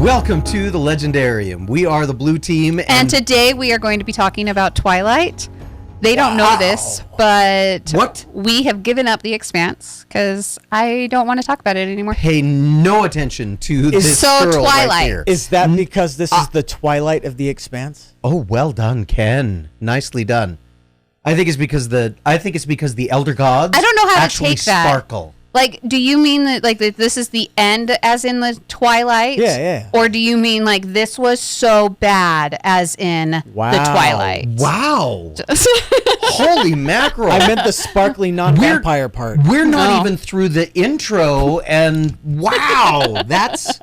Welcome to the Legendarium. We are the blue team. And today we are going to be talking about Twilight. They don't know this, but we have given up the Expanse because I don't want to talk about it anymore. Pay no attention to this girl Twilight. right here. Is that because this is the Twilight of the Expanse? Oh, well done, Ken. Nicely done. I think it's because the elder gods I don't know how to actually take that. sparkle. Like, do you mean that this is the end as in the Twilight? Yeah. Or do you mean like this was so bad as in the Twilight? Wow. Holy mackerel. I meant the sparkly non-vampire part. We're not even through the intro, and wow, that's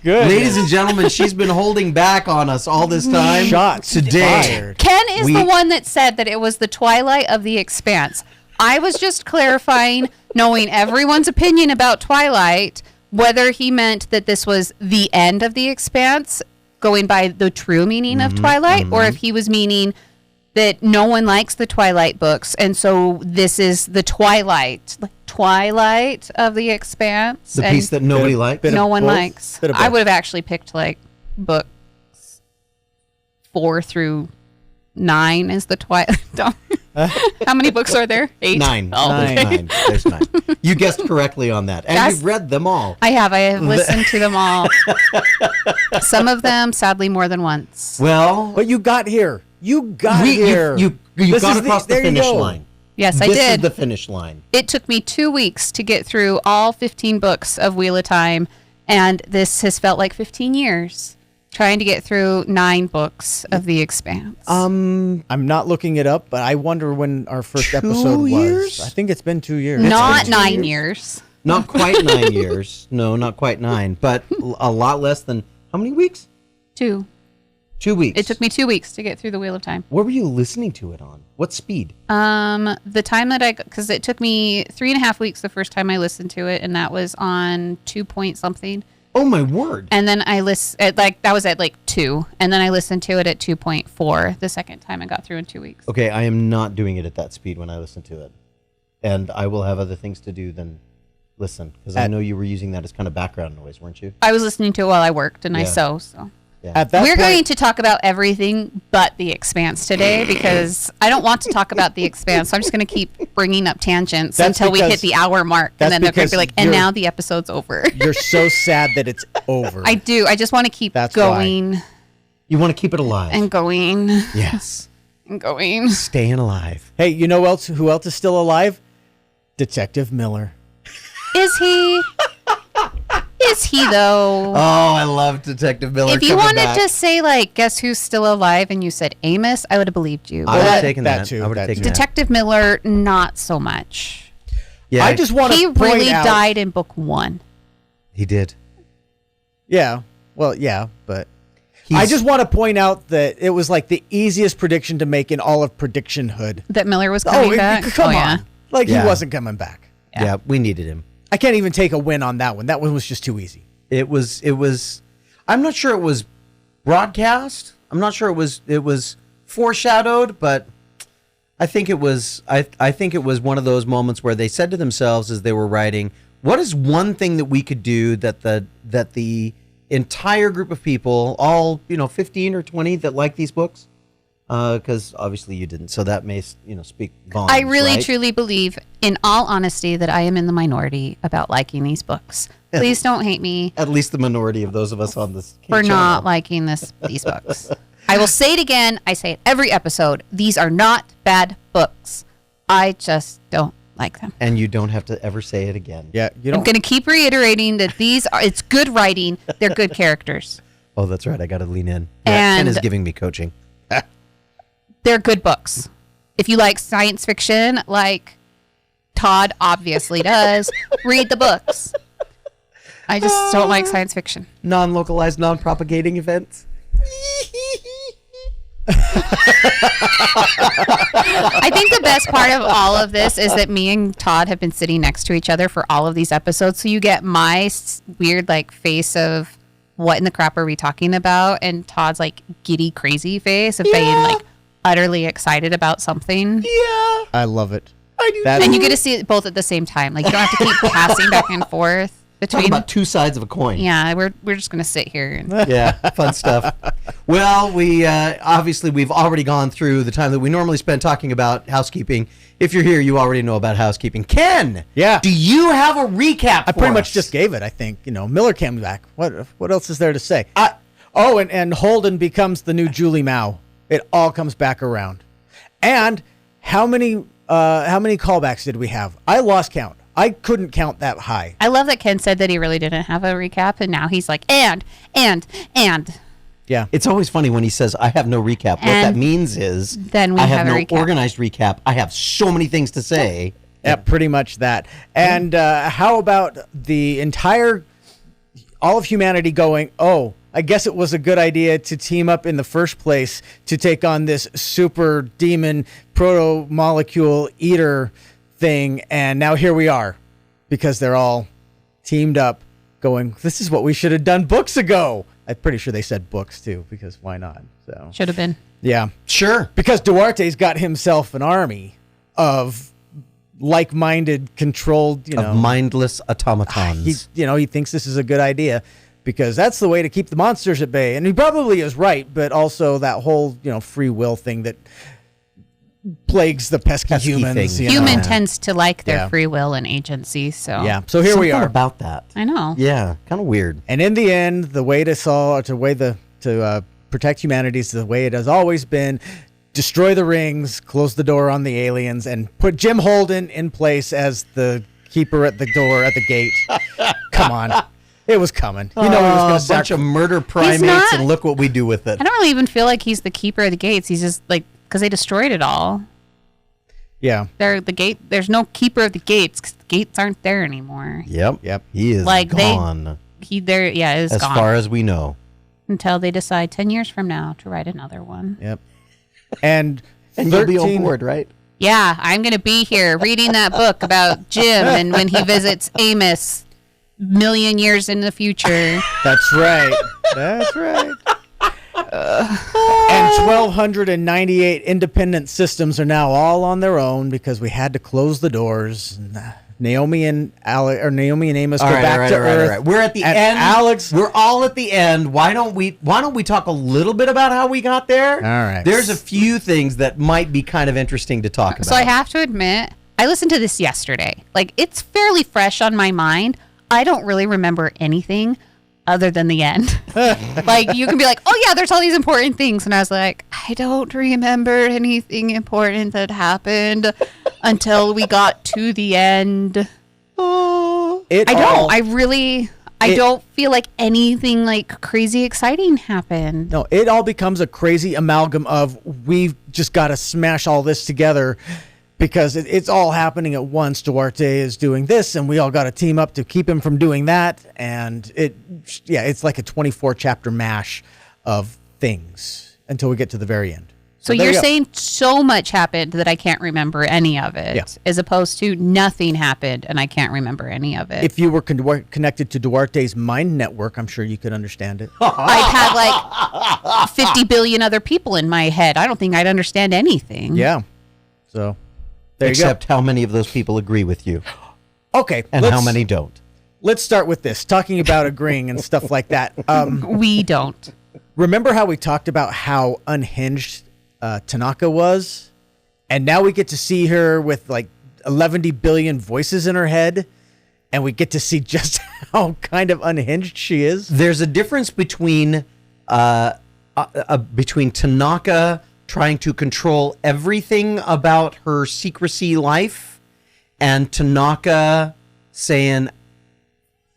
good. Ladies and gentlemen, she's been holding back on us all this time. Shots today. fired. Ken is the one that said that it was the Twilight of the Expanse. I was just clarifying, knowing everyone's opinion about Twilight, whether he meant that this was the end of the Expanse, going by the true meaning of Twilight, or if he was meaning that no one likes the Twilight books, and so this is the Twilight of the Expanse. The piece that nobody likes? No one likes. I would have actually picked like books 4 through 9 is the Twilight. How many books are there? 8? 9. Oh, Nine. There's 9. You guessed correctly on that. And you've read them all. I have listened to them all. Some of them, sadly, more than once. Well, but you got here. You got here. You got across the finish line. Yes, I did. This is the finish line. It took me 2 weeks to get through all 15 books of Wheel of Time, and this has felt like 15 years. Trying to get through 9 books of The Expanse. I'm not looking it up, but I wonder when our first episode was. I think it's been 2 years. Not 9 years. Not quite 9 years. No, not quite 9, but a lot less than how many weeks? 2. 2 weeks. It took me 2 weeks to get through the Wheel of Time. What were you listening to it on? What speed? The time that because it took me 3.5 weeks the first time I listened to it, and that was on 2 point something. Oh my word! And then I listened that was at like 2, and then I listened to it at 2.4 the second time I got through in 2 weeks. Okay, I am not doing it at that speed when I listen to it, and I will have other things to do than listen because I know you were using that as kind of background noise, weren't you? I was listening to it while I worked and I sew. So at that we're going to talk about everything but the Expanse today because I don't want to talk about the Expanse. So I'm just going to keep bringing up tangents until we hit the hour mark, and then they're going to be like, and now the episode's over. You're so sad that it's over. I do. I just want to keep going. Why. You want to keep it alive. And going. Yes. And going. Staying alive. Hey, you know who else is still alive? Detective Miller. Is he? Is he though? Oh, I love Detective Miller. If you wanted to say like, guess who's still alive, and you said Amos, I would have believed you. I would have taken that too. I would have taken Detective Miller, not so much. Yeah, I just want to point out. He really died in book 1. He did. Yeah. Well, yeah, but I just want to point out that it was like the easiest prediction to make in all of Predictionhood. That Miller was coming back? Come on. Yeah. Like he wasn't coming back. Yeah, we needed him. I can't even take a win on that one. That one was just too easy. It was I'm not sure it was broadcast. I'm not sure it was foreshadowed, but I think it was I think it was one of those moments where they said to themselves as they were writing, what is one thing that we could do that the entire group of people, all 15 or 20 that like these books, because obviously you didn't, so that may speak volumes. I really right? truly believe, in all honesty, that I am in the minority about liking these books. Please don't hate me. At least the minority of those of us on this for channel. not liking these books. I will say it again. I say it every episode. These are not bad books. I just don't like them. And you don't have to ever say it again. Yeah, you don't. I'm going to keep reiterating that it's good writing. They're good characters. Oh, that's right. I got to lean in. Ken is giving me coaching. They're good books. If you like science fiction, like Todd obviously does, read the books. I just don't like science fiction. Non-localized, non-propagating events. I think the best part of all of this is that me and Todd have been sitting next to each other for all of these episodes. So you get my weird face of what in the crap are we talking about, and Todd's giddy crazy face of being utterly excited about something. I love it. I do. And you get to see it both at the same time. You don't have to keep passing back and forth Talk about two sides of a coin. Yeah, we're just gonna sit here. And Yeah, fun stuff. Well, we obviously we've already gone through the time that we normally spend talking about housekeeping. If you're here, you already know about housekeeping. Ken, Yeah. do you have a recap? I pretty for much us? just gave it. I think Miller came back. What else is there to say? And Holden becomes the new Julie Mao. It all comes back around. And how many callbacks did we have? I lost count. I couldn't count that high. I love that Ken said that he really didn't have a recap, and now he's like, and. Yeah. It's always funny when he says, "I have no recap." What that And means is, then we I have have a no recap. organized recap. I have so many things to say. Yeah, pretty much that. And how about all of humanity going, oh, I guess it was a good idea to team up in the first place to take on this super demon proto-molecule eater thing, and now here we are, because they're all teamed up going, this is what we should have done books ago. I'm pretty sure they said books, too, because why not? So Should have been. yeah. Sure. Because Duarte's got himself an army of like-minded, controlled, Of mindless automatons. he thinks this is a good idea because that's the way to keep the monsters at bay. And he probably is right, but also that whole, free will thing that plagues the pesky humans. thing. Human know. tends to like their Yeah. free will and agency, so Yeah. So here we Something are. about that. I know. Yeah, kind of weird. And in the end, the way to protect humanity is the way it has always been: destroy the rings, close the door on the aliens, and put Jim Holden in place as the keeper at the door at the gate. Come on, it was coming. He was going a to bunch of murder primates, not- and look what we do with it. I don't really even feel like he's the keeper of the gates. He's just like, because they destroyed it all. Yeah. They're the gate. There's no keeper of the gates because the gates aren't there anymore. Yep. He is Like, gone. It is As gone far as we know. until they decide 10 years from now to write another one. Yep. And And you'll be 13 on board, right? Yeah, I'm going to be here reading that book about Jim and when he visits Amos million years in the future. That's right. That's right. And 1,298 independent systems are now all on their own because we had to close the doors. Naomi and Amos go back to Earth. All right. We're at the And end. Alex, We're all at the end. Why don't we talk a little bit about how we got there? All right. There's a few things that might be kind of interesting to talk about. So I have to admit, I listened to this yesterday. Like, it's fairly fresh on my mind. I don't really remember anything other than the end. Like, you can be like, oh yeah, there's all these important things. And I was like, I don't remember anything important that happened until we got to the end. I don't feel like anything like crazy exciting happened. No, it all becomes a crazy amalgam of we've just got to smash all this together because it's all happening at once. Duarte is doing this, and we all got to team up to keep him from doing that. And it's like a 24 chapter mash of things until we get to the very end. So there you're you go. saying so much happened that I can't remember any of it, Yeah. as opposed to nothing happened and I can't remember any of it. If you were connected to Duarte's mind network, I'm sure you could understand it. I've had like 50 billion other people in my head. I don't think I'd understand anything. Yeah. So there Except how many of those people agree with you you go. Okay. and how many don't. Let's start with this, talking about agreeing and stuff like that. We don't. Remember how we talked about how unhinged Tanaka was? And now we get to see her with like 11 billion voices in her head, and we get to see just how kind of unhinged she is. There's a difference between Tanaka trying to control everything about her secrecy life and Tanaka saying,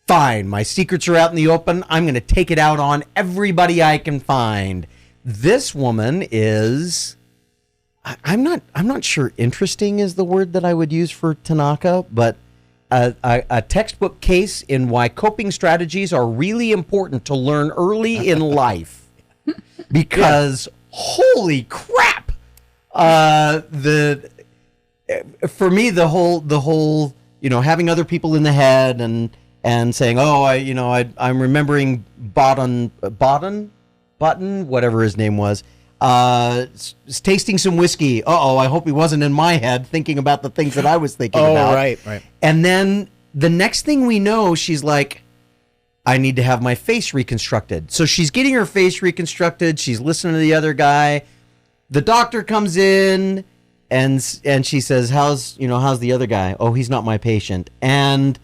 fine, my secrets are out in the open. I'm going to take it out on everybody I can find. This woman is, I'm not sure interesting is the word that I would use for Tanaka, but a textbook case in why coping strategies are really important to learn early in life. Because holy crap, for me the whole having other people in the head and saying, oh, I'm remembering Button, whatever his name was, tasting some whiskey. I hope he wasn't in my head thinking about the things that I was thinking about. Right. And then the next thing we know, she's like, I need to have my face reconstructed. So she's getting her face reconstructed. She's listening to the other guy. The doctor comes in and she says, how's the other guy? Oh, he's not my patient. And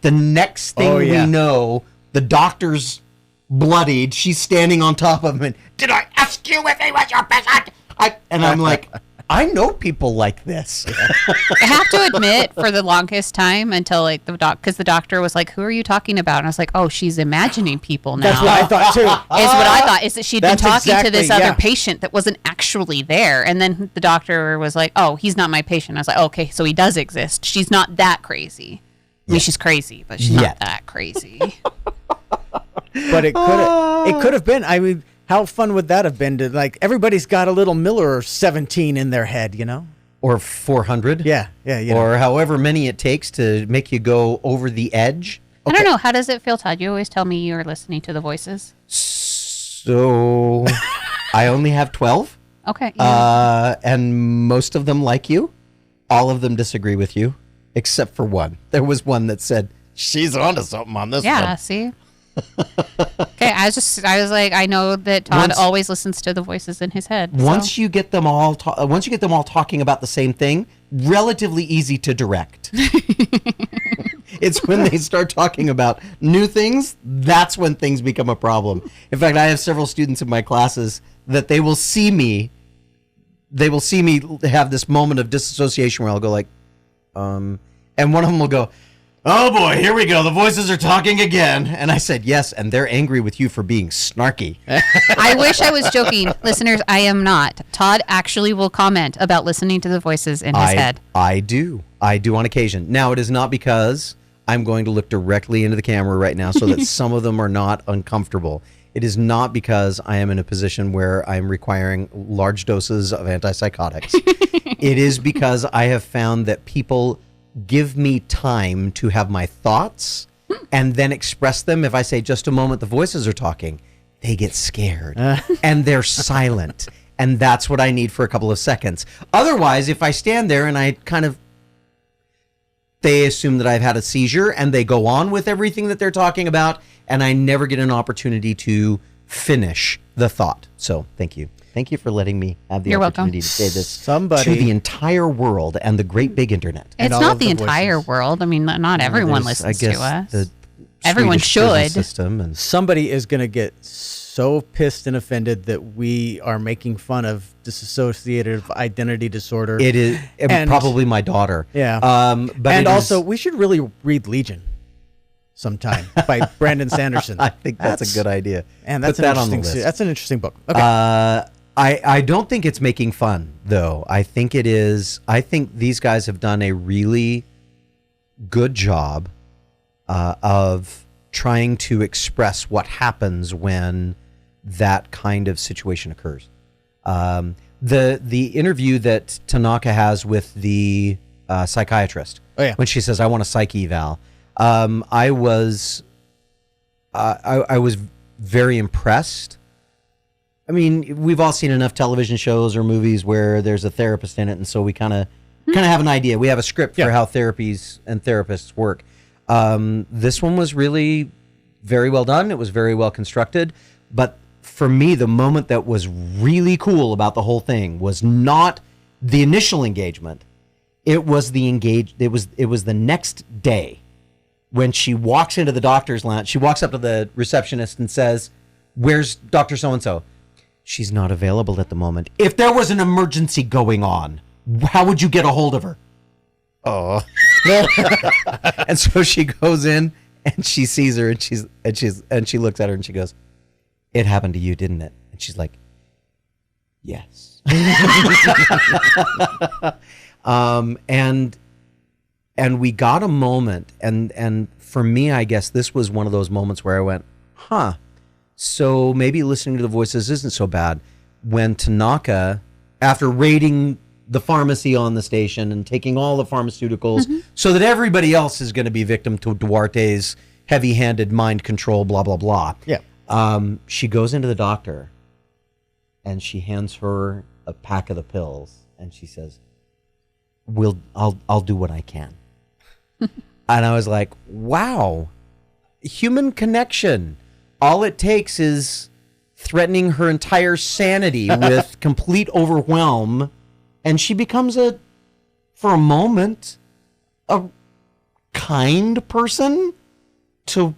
the next thing we know, the doctor's bloodied. She's standing on top of him. And, did I ask you if he was your patient? I'm like, I know people like this. I have to admit, for the longest time, until like because the doctor was like, "Who are you talking about?" And I was like, "Oh, she's imagining people now." That's what I thought too. Is what I thought is that she'd been talking to this exactly, other patient that wasn't actually there, and then the doctor was like, "Oh, he's not my patient." I was like, "Okay, so he does exist. She's not that crazy. I mean, she's crazy, but she's not that crazy." But it could have been. I mean, how fun would that have been to, like, everybody's got a little Miller 17 in their head, you know? Or 400. Yeah. Or however many it takes to make you go over the edge. Okay. I don't know. How does it feel, Todd? You always tell me you're listening to the voices. So I only have 12. Okay. Yeah. And most of them like you. All of them disagree with you, except for one. There was one that said, she's onto something on this one. Yeah, see? Okay, I was like, I know that Todd always listens to the voices in his head. Once you get them all talking about the same thing, relatively easy to direct. It's when they start talking about new things, that's when things become a problem. In fact, I have several students in my classes that they will see me have this moment of disassociation where I'll go like, and one of them will go, oh boy, here we go. The voices are talking again. And I said, yes, and they're angry with you for being snarky. I wish I was joking. Listeners, I am not. Todd actually will comment about listening to the voices in his head. I do on occasion. Now, it is not because I'm going to look directly into the camera right now so that some of them are not uncomfortable. It is not because I am in a position where I'm requiring large doses of antipsychotics. It is because I have found that people give me time to have my thoughts and then express them. If I say, just a moment, the voices are talking, they get scared and they're silent. And that's what I need for a couple of seconds. Otherwise, if I stand there and they assume that I've had a seizure and they go on with everything that they're talking about, and I never get an opportunity to finish the thought. So thank you. Thank you for letting me have the opportunity to say this to the entire world and the great big internet. It's not the entire world. I mean, not everyone listens to us. Everyone should. Somebody is going to get so pissed and offended that we are making fun of dissociative identity disorder. It is probably my daughter. Yeah. But also, we should really read Legion sometime by Brandon Sanderson. I think that's a good idea. And that's an interesting book. Okay. I don't think it's making fun, though. I think it is. I think these guys have done a really good job of trying to express what happens when that kind of situation occurs. The interview that Tanaka has with the psychiatrist, when she says, I want a psych eval, I was very impressed. I mean, we've all seen enough television shows or movies where there's a therapist in it, and so we kind of have an idea. We have a script for how therapies and therapists work. This one was really very well done. It was very well constructed. But for me, the moment that was really cool about the whole thing was not the initial engagement. It was It was the next day when she walks into the doctor's lounge. She walks up to the receptionist and says, "Where's Dr. So-and-so?" She's not available at the moment. If there was an emergency going on, how would you get a hold of her? Oh. And so she goes in and she sees her and she looks at her and she goes, "It happened to you, didn't it?" And she's like, "Yes." And we got a moment, and for me, I guess this was one of those moments where I went, huh. So maybe listening to the voices isn't so bad. When Tanaka, after raiding the pharmacy on the station and taking all the pharmaceuticals so that everybody else is going to be victim to Duarte's heavy-handed mind control, blah, blah, blah. Yeah. She goes into the doctor and she hands her a pack of the pills and she says, I'll do what I can. And I was like, wow, human connection. All it takes is threatening her entire sanity with complete overwhelm, and she becomes for a moment, a kind person to...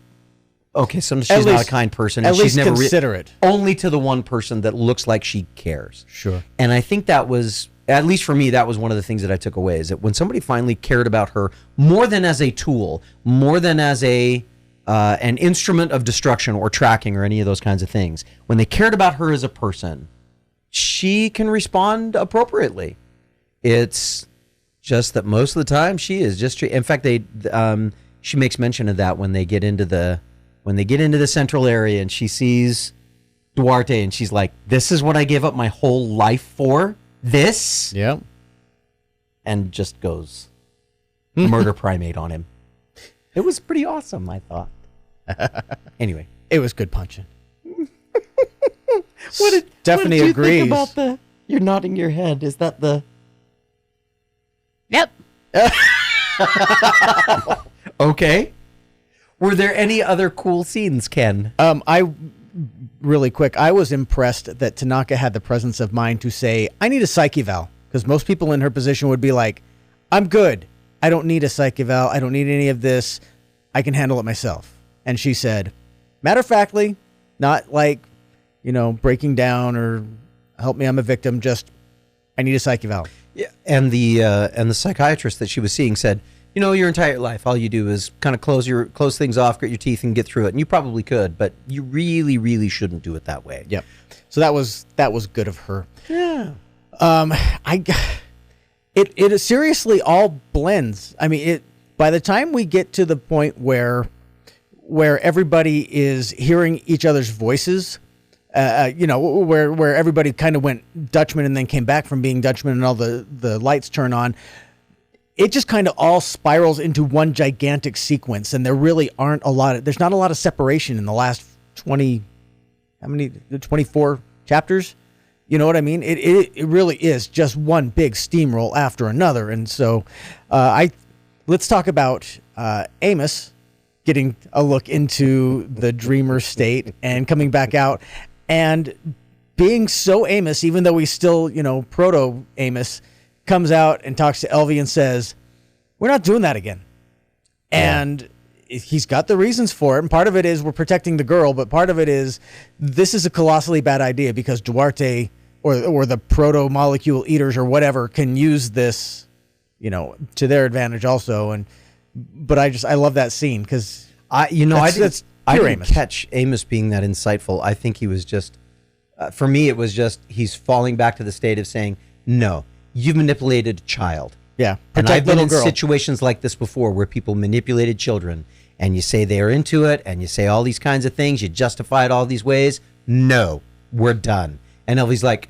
Okay, so she's not a kind person. At and least she's never considerate. Only to the one person that looks like she cares. Sure. And I think that was, at least for me, that was one of the things that I took away, is that when somebody finally cared about her more than as a tool, more than as an instrument of destruction or tracking or any of those kinds of things, when they cared about her as a person, she can respond appropriately. It's just that most of the time she is just... In fact, she makes mention of that when they get into the central area and she sees Duarte and she's like, this is what I gave up my whole life for? This? Yep. And just goes murder primate on him. It was pretty awesome, I thought. Anyway. It was good punching. Stephanie agrees. Think about you're nodding your head. Is that the... Yep. Okay. Were there any other cool scenes, Ken? Really quick, I was impressed that Tanaka had the presence of mind to say, I need a psych eval. Because most people in her position would be like, I'm good. I don't need a psych eval. I don't need any of this. I can handle it myself. And she said, matter of factly, not like, breaking down or help me, I'm a victim. Just, I need a psych eval. Yeah. And the psychiatrist that she was seeing said, your entire life, all you do is kind of close things off, grit your teeth, and get through it. And you probably could, but you really, really shouldn't do it that way. Yep. So that was good of her. Yeah. It seriously all blends. I mean, by the time we get to the point where everybody is hearing each other's voices, where everybody kind of went Dutchman and then came back from being Dutchman and all the lights turn on. It just kind of all spirals into one gigantic sequence, and there really aren't there's not a lot of separation in the last 24 chapters. You know what I mean? It really is just one big steamroll after another. And so let's talk about Amos getting a look into the dreamer state and coming back out and being so Amos, even though he's still, proto Amos, comes out and talks to Elvie and says, we're not doing that again. Yeah. And he's got the reasons for it. And part of it is we're protecting the girl, but part of it is this is a colossally bad idea because Duarte or the proto molecule eaters or whatever can use this, to their advantage also. But I love that scene because I didn't catch Amos being that insightful. I think he was just, for me, it was just, he's falling back to the state of saying, no, you've manipulated a child. Yeah. And I've been in situations like this before where people manipulated children and you say they're into it and you say all these kinds of things. You justify it all these ways. No, we're done. And Elvie's like,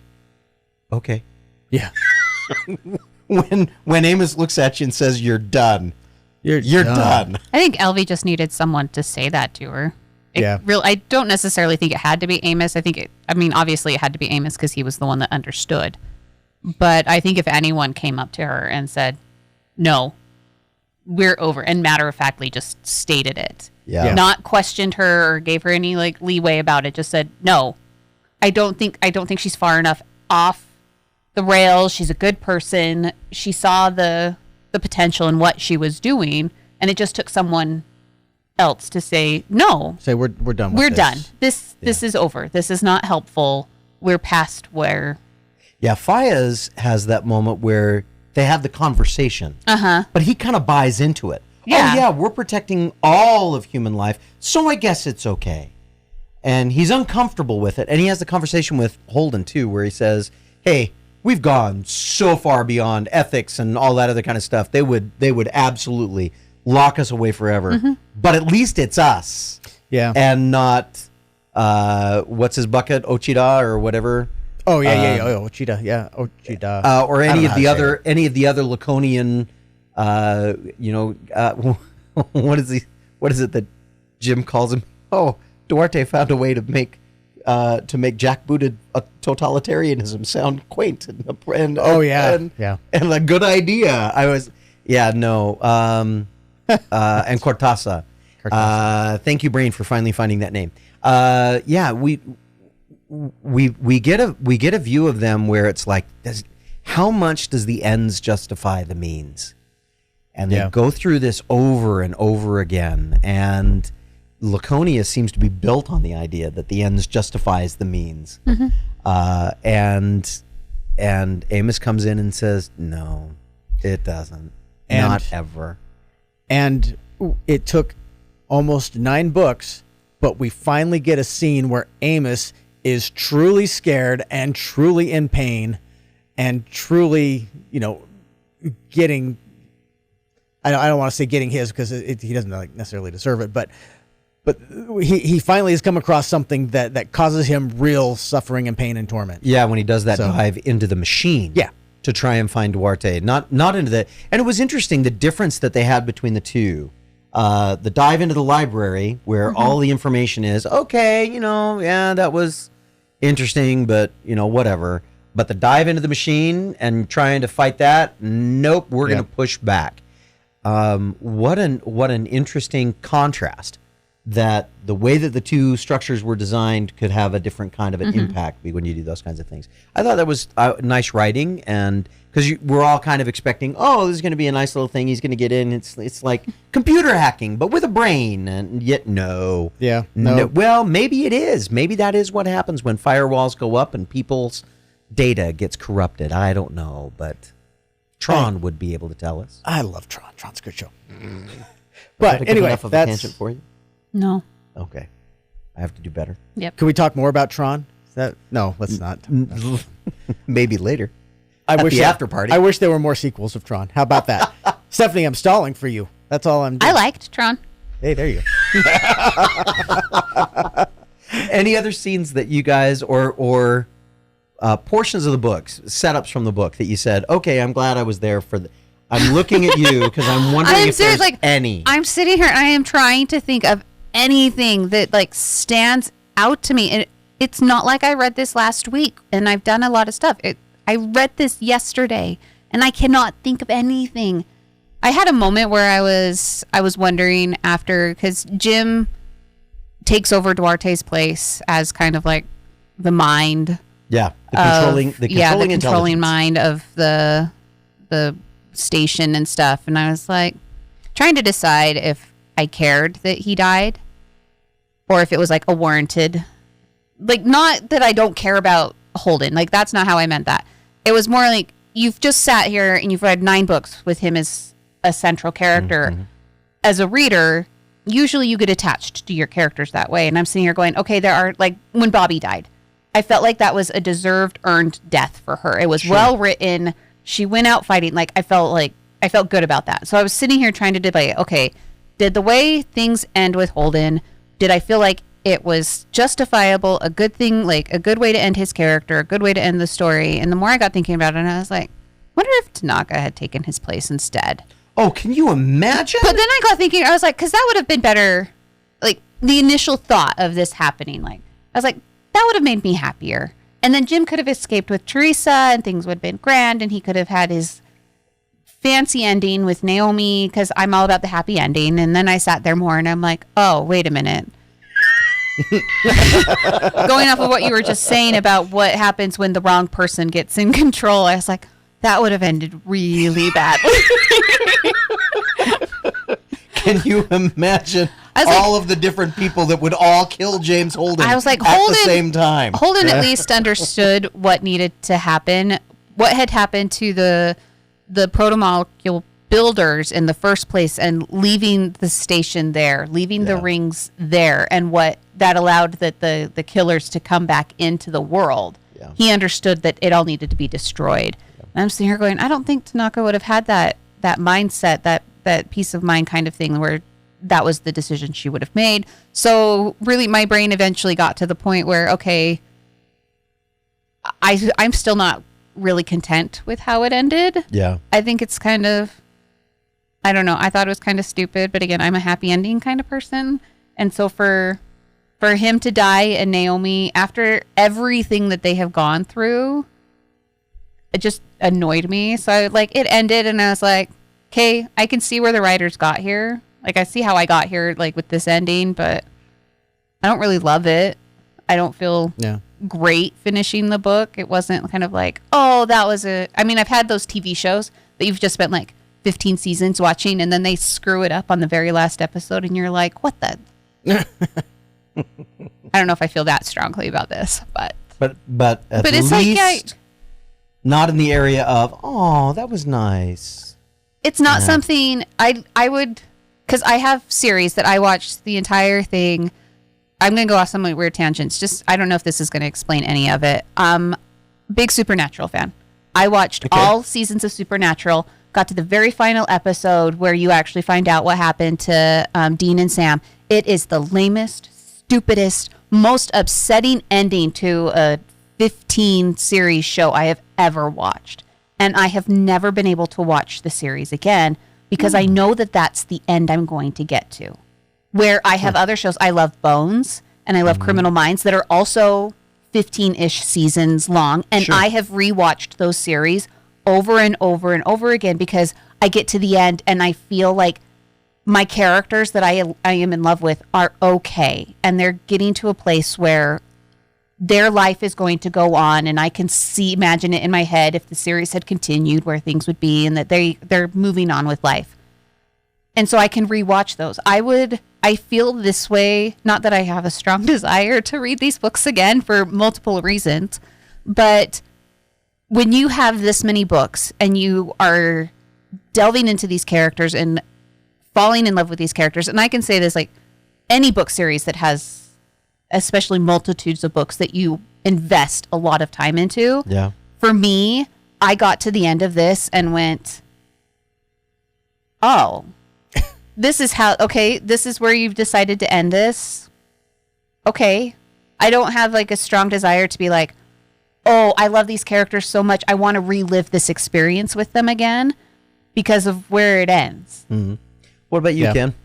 okay. Yeah. when Amos looks at you and says, you're done. You're done. I think Elvie just needed someone to say that to her. I don't necessarily think it had to be Amos. Obviously it had to be Amos because he was the one that understood. But I think if anyone came up to her and said, no, we're over, and matter-of-factly just stated it. Yeah. Not questioned her or gave her any leeway about it, just said, no, I don't think she's far enough off the rails. She's a good person. She saw the potential in what she was doing, and it just took someone else to say, no. Say we're done with We're this. done. This is over. This is not helpful. We're past where... Yeah, Fayez has that moment where they have the conversation. Uh-huh. But he kind of buys into it. Yeah. Oh, yeah, we're protecting all of human life, so I guess it's okay. And he's uncomfortable with it. And he has the conversation with Holden, too, where he says, hey, we've gone so far beyond ethics and all that other kind of stuff. They would absolutely lock us away forever. Mm-hmm. But at least it's us. Yeah. And not, what's his bucket, Ochida or whatever. Oh yeah, Ochida, yeah, Ochida, or any of the other Laconian, what is it that Jim calls him? Oh, Duarte found a way to make jackbooted totalitarianism sound quaint and and a good idea. and Cortasa. Thank you, Brain, for finally finding that name. Yeah, we get a view of them where it's like, how much does the ends justify the means? And they go through this over and over again, and Laconia seems to be built on the idea that the ends justifies the means. And Amos comes in and says, no, it doesn't. Not ever. And it took almost 9 books, but we finally get a scene where Amos is truly scared and truly in pain and truly, getting, I don't want to say getting his, because he doesn't necessarily deserve it, but he finally has come across something that causes him real suffering and pain and torment. Yeah, when he does that dive into the machine. Yeah. To try and find Duarte, not into the, and it was interesting the difference that they had between the two. The dive into the library where all the information is okay, that was interesting, but whatever. But the dive into the machine and trying to fight that, nope, we're going to push back. What an interesting contrast. That the way that the two structures were designed could have a different kind of an impact when you do those kinds of things. I thought that was nice writing, and because we're all kind of expecting, this is going to be a nice little thing. He's going to get in. It's like computer hacking, but with a brain, and yet no. Yeah. No. Well, maybe it is. Maybe that is what happens when firewalls go up and people's data gets corrupted. I don't know, but Tron would be able to tell us. I love Tron. Tron's a good show. But anyway, enough of a tangent for you. No. Okay. I have to do better. Yep. Can we talk more about Tron? No, let's not. Maybe later. At the after party. I wish there were more sequels of Tron. How about that? Stephanie, I'm stalling for you. That's all I'm doing. I liked Tron. Hey, there you go. Any other scenes that you guys or portions of the books, setups from the book that you said, okay, I'm glad I was there for the... I'm looking at you because I'm wondering if there's any. I'm sitting here and I am trying to think of anything that stands out to me. And it's not like I read this last week and I've done a lot of stuff. I read this yesterday and I cannot think of anything. I had a moment where I was wondering after, because Jim takes over Duarte's place as kind of like the mind. Yeah, the controlling mind of the station and stuff. And I was like trying to decide if I cared that he died or if it was like a warranted, not that I don't care about Holden. That's not how I meant that. It was more like you've just sat here and you've read 9 books with him as a central character. As a reader, usually you get attached to your characters that way. And I'm sitting here going, okay, there are when Bobby died, I felt like that was a deserved, earned death for her. It was well written. She went out fighting. I felt good about that. So I was sitting here trying to debate, okay, did the way things end with Holden, did I feel like it was justifiable, a good thing, a good way to end his character, a good way to end the story? And the more I got thinking about it, I was like, wonder if Tanaka had taken his place instead. Oh, can you imagine? But then I got thinking, I was like, because that would have been better, the initial thought of this happening, I was like, that would have made me happier. And then Jim could have escaped with Teresa and things would have been grand and he could have had his fancy ending with Naomi, because I'm all about the happy ending. And then I sat there more and I'm like, oh, wait a minute. Going off of what you were just saying about what happens when the wrong person gets in control, I was like, that would have ended really badly. Can you imagine all of the different people that would all kill James Holden I was like, at the same time? Holden at least understood what needed to happen, what had happened to the protomolecule builders in the first place, and leaving the station there, leaving the rings there, and what that allowed the killers to come back into the world. Yeah. He understood that it all needed to be destroyed. Yeah. And I'm sitting here going, I don't think Tanaka would have had that mindset, that peace of mind kind of thing where that was the decision she would have made. So really my brain eventually got to the point where, okay, I'm still not really content with how it ended. Yeah. I think it's kind of, I don't know. I thought it was kind of stupid, but again, I'm a happy ending kind of person. And so for him to die and Naomi, after everything that they have gone through, it just annoyed me. So it ended and I was like, okay, I can see where the writers got here. Like, I see how I got here, like, with this ending, but I don't really love it. I don't feel great finishing the book. It wasn't kind of like, oh, that was I mean, I've had those TV shows that you've just spent, like, 15 seasons watching, and then they screw it up on the very last episode, and you're like, what the? I don't know if I feel that strongly about this, but at it's least not in the area of, oh, that was nice. It's not something I would, because I have series that I watch the entire thing. I'm going to go off some weird tangents. Just, I don't know if this is going to explain any of it. Big Supernatural fan. I watched all seasons of Supernatural, got to the very final episode where you actually find out what happened to Dean and Sam. It is the lamest, stupidest, most upsetting ending to a 15 series show I have ever watched. And I have never been able to watch the series again because I know that that's the end I'm going to get to. Where I have other shows, I love Bones and I love Criminal Minds that are also 15-ish seasons long. And I have rewatched those series over and over and over again because I get to the end and I feel like my characters that I am in love with are okay. And they're getting to a place where their life is going to go on, and I can imagine it in my head if the series had continued where things would be and that they're moving on with life. And so I can rewatch those. I feel this way, not that I have a strong desire to read these books again for multiple reasons, but when you have this many books and you are delving into these characters and falling in love with these characters, and I can say this, like any book series that has especially multitudes of books that you invest a lot of time into. Yeah. For me, I got to the end of this and went, oh, this is this is where you've decided to end this. Okay. I don't have like a strong desire to be like, oh, I love these characters so much. I want to relive this experience with them again because of where it ends. Mm-hmm. What about you, Ken?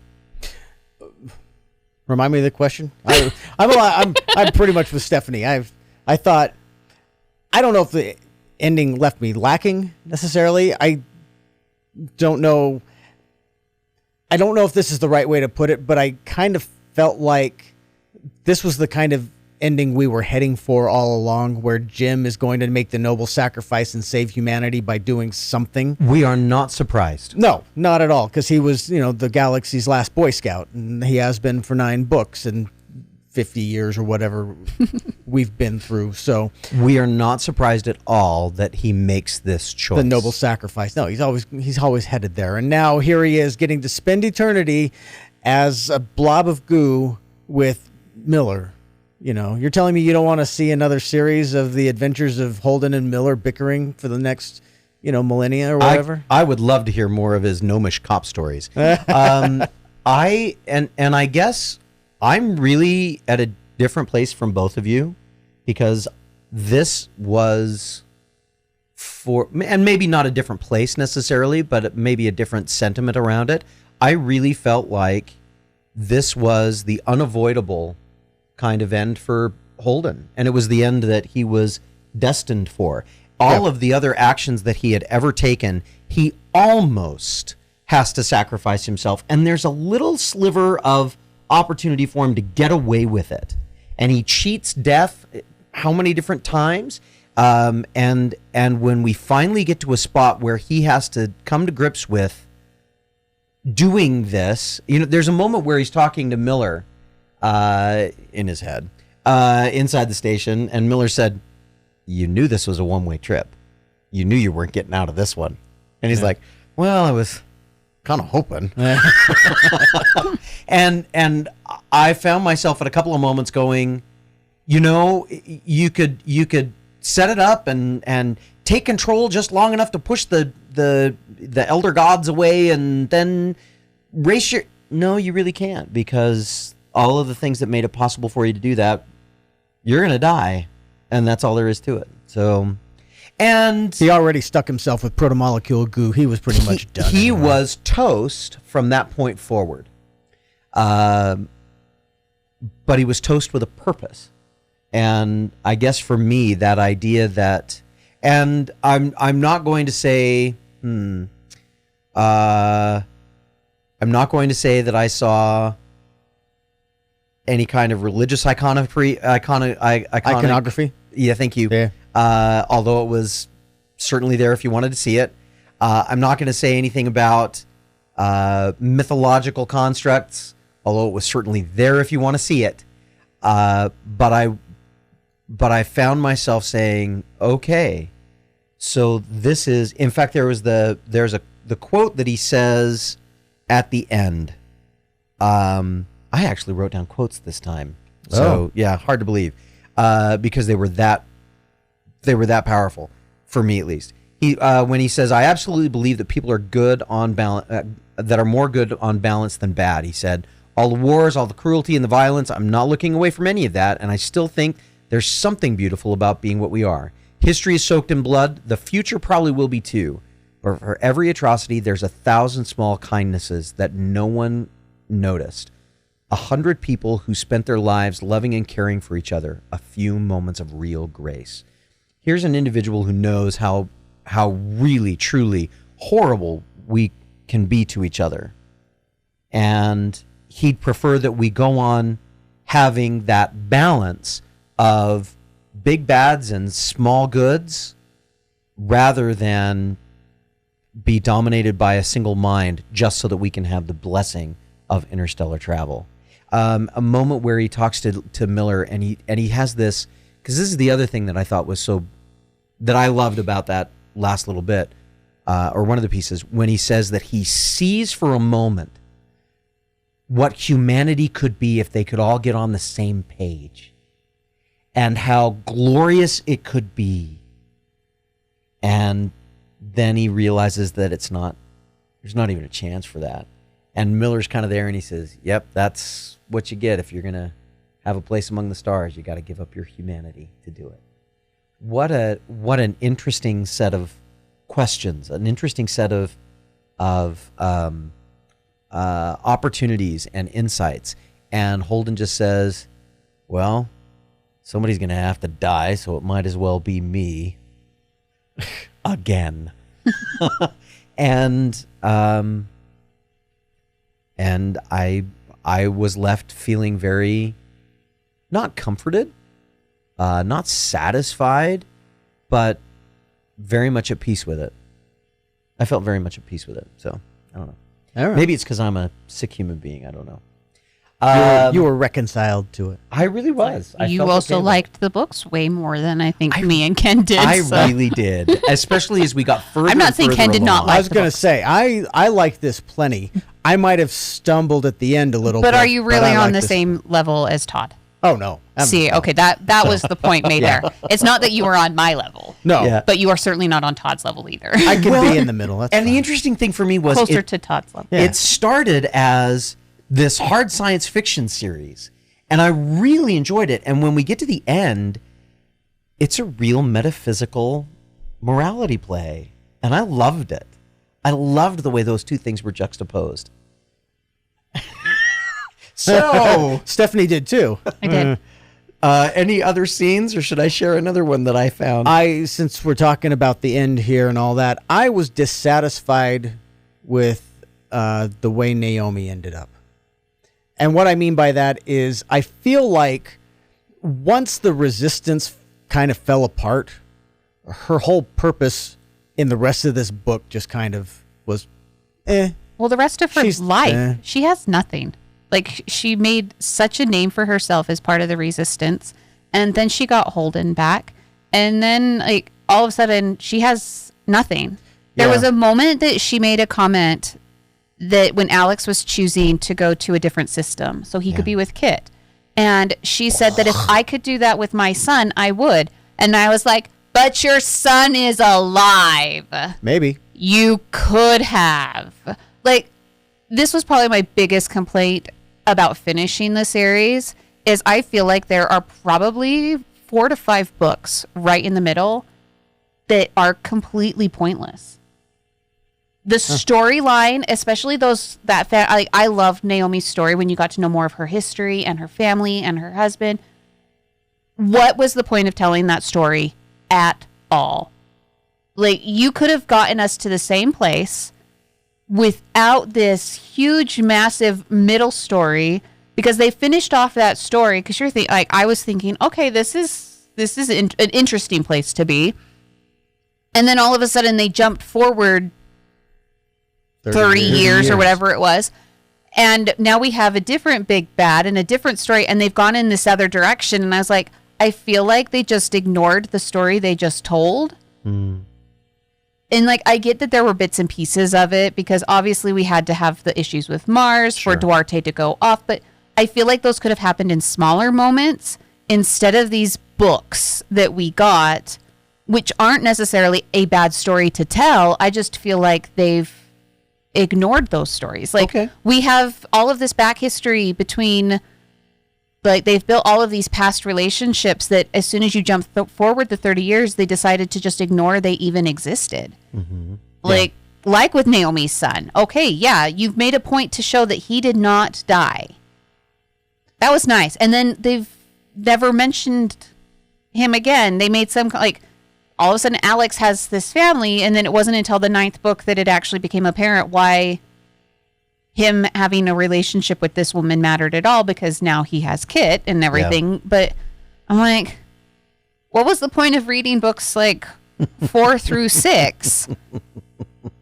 Remind me of the question. I'm pretty much with Stephanie. I thought, I don't know if the ending left me lacking necessarily. I don't know if this is the right way to put it, but I kind of felt like this was the kind of ending we were heading for all along, where Jim is going to make the noble sacrifice and save humanity by doing something. We are not surprised. No, not at all, because he was, the galaxy's last Boy Scout, and he has been for 9 books and 50 years or whatever we've been through. So we are not surprised at all that he makes this choice. The noble sacrifice. No, he's always headed there. And now here he is getting to spend eternity as a blob of goo with Miller. You're telling me you don't want to see another series of the adventures of Holden and Miller bickering for the next, millennia or whatever? I would love to hear more of his gnomish cop stories. I guess I'm really at a different place from both of you, because this was and maybe not a different place necessarily, but maybe a different sentiment around it. I really felt like this was the unavoidable kind of end for Holden, and it was the end that he was destined for. All of the other actions that he had ever taken, he almost has to sacrifice himself, and there's a little sliver of opportunity for him to get away with it, and he cheats death how many different times, and when we finally get to a spot where he has to come to grips with doing this, there's a moment where he's talking to Miller in his head, inside the station, and Miller said, "You knew this was a one-way trip. You knew you weren't getting out of this one." And he's like, "Well, I was kind of hoping." and I found myself at a couple of moments going, you could set it up and take control just long enough to push the elder gods away, and then race your. No, you really can't, because all of the things that made it possible for you to do that, you're going to die, and that's all there is to it. So, and he already stuck himself with protomolecule goo. He was pretty much done. He was toast from that point forward. But he was toast with a purpose. And I guess for me, that idea that, and I'm not going to say, I'm not going to say that I saw any kind of religious iconography. Yeah, thank you. Yeah. Although it was certainly there if you wanted to see it. I'm not going to say anything about mythological constructs, although it was certainly there if you want to see it. But I found myself saying, okay, so this is, in fact, there's the quote that he says at the end. I actually wrote down quotes this time. So yeah, hard to believe, because they were that powerful for me, at least. When he says, I absolutely believe that people are good on balance, that are more good on balance than bad. He said, all the wars, all the cruelty and the violence, I'm not looking away from any of that, and I still think there's something beautiful about being what we are. History is soaked in blood. The future probably will be too. But for every atrocity, there's 1,000 small kindnesses that no one noticed. 100 people who spent their lives loving and caring for each other. A few moments of real grace. Here's an individual who knows how really, truly horrible we can be to each other. And he'd prefer that we go on having that balance of big bads and small goods rather than be dominated by a single mind just so that we can have the blessing of interstellar travel. A moment where he talks to Miller and he has this, because this is the other thing that I thought was that I loved about that last little bit, or one of the pieces, when he says that he sees for a moment what humanity could be if they could all get on the same page and how glorious it could be. And then he realizes that there's not even a chance for that. And Miller's kind of there and he says, yep, that's what you get if you're going to have a place among the stars. You got to give up your humanity to do it. What an interesting set of questions, an interesting set of opportunities and insights. And Holden just says, well, somebody's going to have to die, so it might as well be me again. And I was left feeling very not comforted, not satisfied, but very much at peace with it. I felt very much at peace with it. So I don't know. All right. Maybe it's because I'm a sick human being. I don't know. You were reconciled to it. I really was. I You felt also okay with it. liked the books way more than I think me and Ken did. I so. really did, especially as we got further. I'm not and saying further Ken did not along. like I was the going to books. say, I liked this plenty. I might have stumbled at the end a little bit. But are you really I on liked the this. same level as Todd? Oh, no. See, okay, that was the point made there. It's not that you were on my level. No. Yeah. But you are certainly not on Todd's level either. I can be in the middle. That's And the fine. interesting thing for me was Closer it, to Todd's level. Yeah. it started as this hard science fiction series, and I really enjoyed it. And when we get to the end, it's a real metaphysical morality play, and I loved it. I loved the way those two things were juxtaposed. So, Stephanie did too. I did. any other scenes, or should I share another one that I found? Since we're talking about the end here and all that, I was dissatisfied with the way Naomi ended up. And what I mean by that is I feel like once the resistance kind of fell apart, her whole purpose in the rest of this book just kind of was, Well, the rest of her She's- life, she has nothing. Like, she made such a name for herself as part of the resistance, and then she got Holden back, and then, like, all of a sudden, she has nothing. There Yeah. was a moment that she made a comment that when Alex was choosing to go to a different system so he could be with Kit, and she said that if I could do that with my son, I would. And I was like, but your son is alive. maybe. You could have. Like, this was probably my biggest complaint about finishing the series is I feel like there are probably 4 to 5 books right in the middle that are completely pointless. The storyline, especially I loved Naomi's story when you got to know more of her history and her family and her husband. What was the point of telling that story at all? Like, you could have gotten us to the same place without this huge, massive middle story, because they finished off that story. Because you're thinking, like, I was thinking, okay, this is an interesting place to be. And then all of a sudden they jumped forward 30 years or whatever it was. And now we have a different big bad and a different story, and they've gone in this other direction. And I was like, I feel like they just ignored the story they just told. And like, I get that there were bits and pieces of it, because obviously we had to have the issues with Mars for Duarte to go off. But I feel like those could have happened in smaller moments instead of these books that we got, which aren't necessarily a bad story to tell. I just feel like they've ignored those stories. Like, we have all of this back history between, like, they've built all of these past relationships that as soon as you jump forward the 30 years, they decided to just ignore they even existed. Like with Naomi's son. Okay, yeah, you've made a point to show that he did not die. That was nice. And then they've never mentioned him again. They made some, like, all of a sudden Alex has this family, and then it wasn't until the 9th book that it actually became apparent why him having a relationship with this woman mattered at all, because now he has Kit and everything. But I'm like, what was the point of reading books like 4 through 6?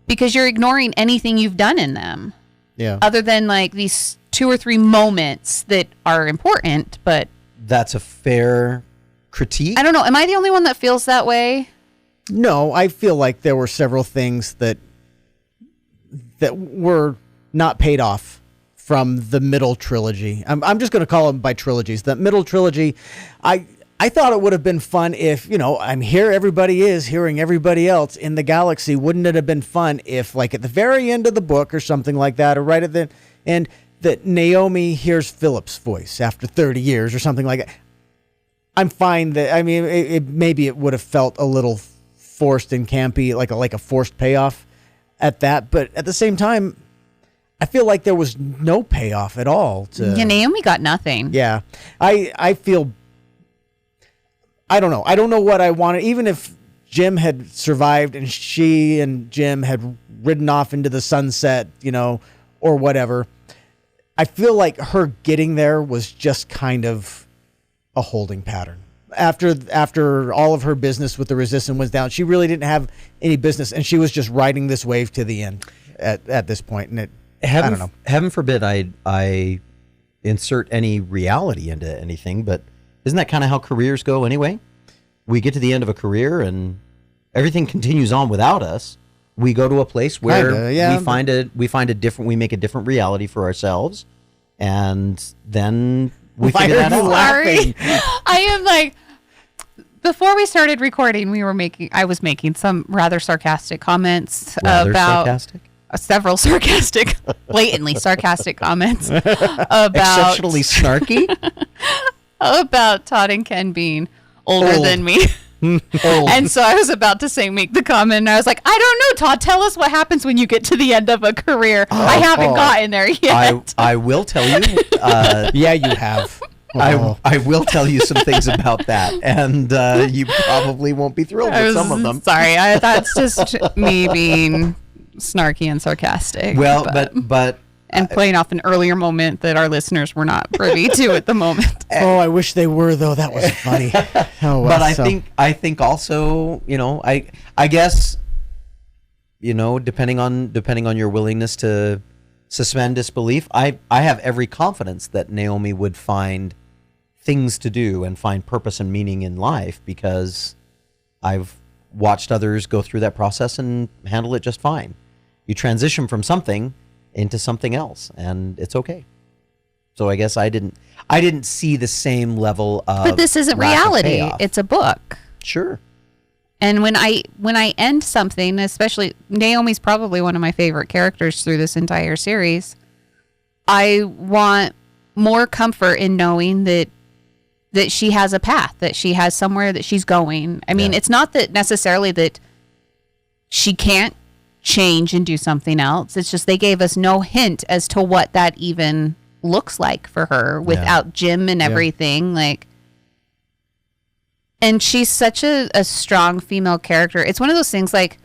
Because you're ignoring anything you've done in them. Yeah. Other than like these 2 or 3 moments that are important, but that's a fair critique. I don't know. Am I the only one that feels that way? No, I feel like there were several things that were not paid off from the middle trilogy. I'm just going to call them by trilogies. The middle trilogy, I thought it would have been fun if, I'm here, everybody is hearing everybody else in the galaxy. Wouldn't it have been fun if, like, at the very end of the book or something like that, or right at the end, that Naomi hears Philip's voice after 30 years or something like that? I'm fine that, maybe it would have felt a little forced and campy, like a forced payoff at that. But at the same time, I feel like there was no payoff at all. Naomi got nothing. Yeah. I feel, I don't know. I don't know what I wanted. Even if Jim had survived and she and Jim had ridden off into the sunset, or whatever, I feel like her getting there was just kind of a holding pattern. After all of her business with the Resistance went down, she really didn't have any business, and she was just riding this wave to the end at this point. And I don't know. Heaven forbid I insert any reality into anything, but isn't that kind of how careers go anyway? We get to the end of a career and everything continues on without us. We go to a place where we make a different reality for ourselves, and then we figure that out. Sorry. I am like, before we started recording, I was making some rather sarcastic comments several sarcastic, blatantly sarcastic comments about exceptionally snarky about Todd and Kenn being older than me. And so I was about to make the comment, and I was like, I don't know, Todd, tell us what happens when you get to the end of a career. I haven't gotten there yet. I will tell you. Yeah, you have. I will tell you some things about that, and you probably won't be thrilled with some of them. Sorry, that's just me being snarky and sarcastic. Well, but and playing off an earlier moment that our listeners were not privy to at the moment. Oh, I wish they were, though. That was funny. But I think also, I guess, depending on your willingness to suspend disbelief, I have every confidence that Naomi would find things to do and find purpose and meaning in life, because I've watched others go through that process and handle it just fine. You transition from something into something else, and it's okay. So I guess I didn't see the same level of. But this isn't reality. It's a book. Sure. And when I end something, especially Naomi's probably one of my favorite characters through this entire series, I want more comfort in knowing that she has a path, that she has somewhere that she's going. I mean, it's not that necessarily that she can't change and do something else. It's just they gave us no hint as to what that even looks like for her without Jim and everything. Like, and she's such a strong female character. It's one of those things, like,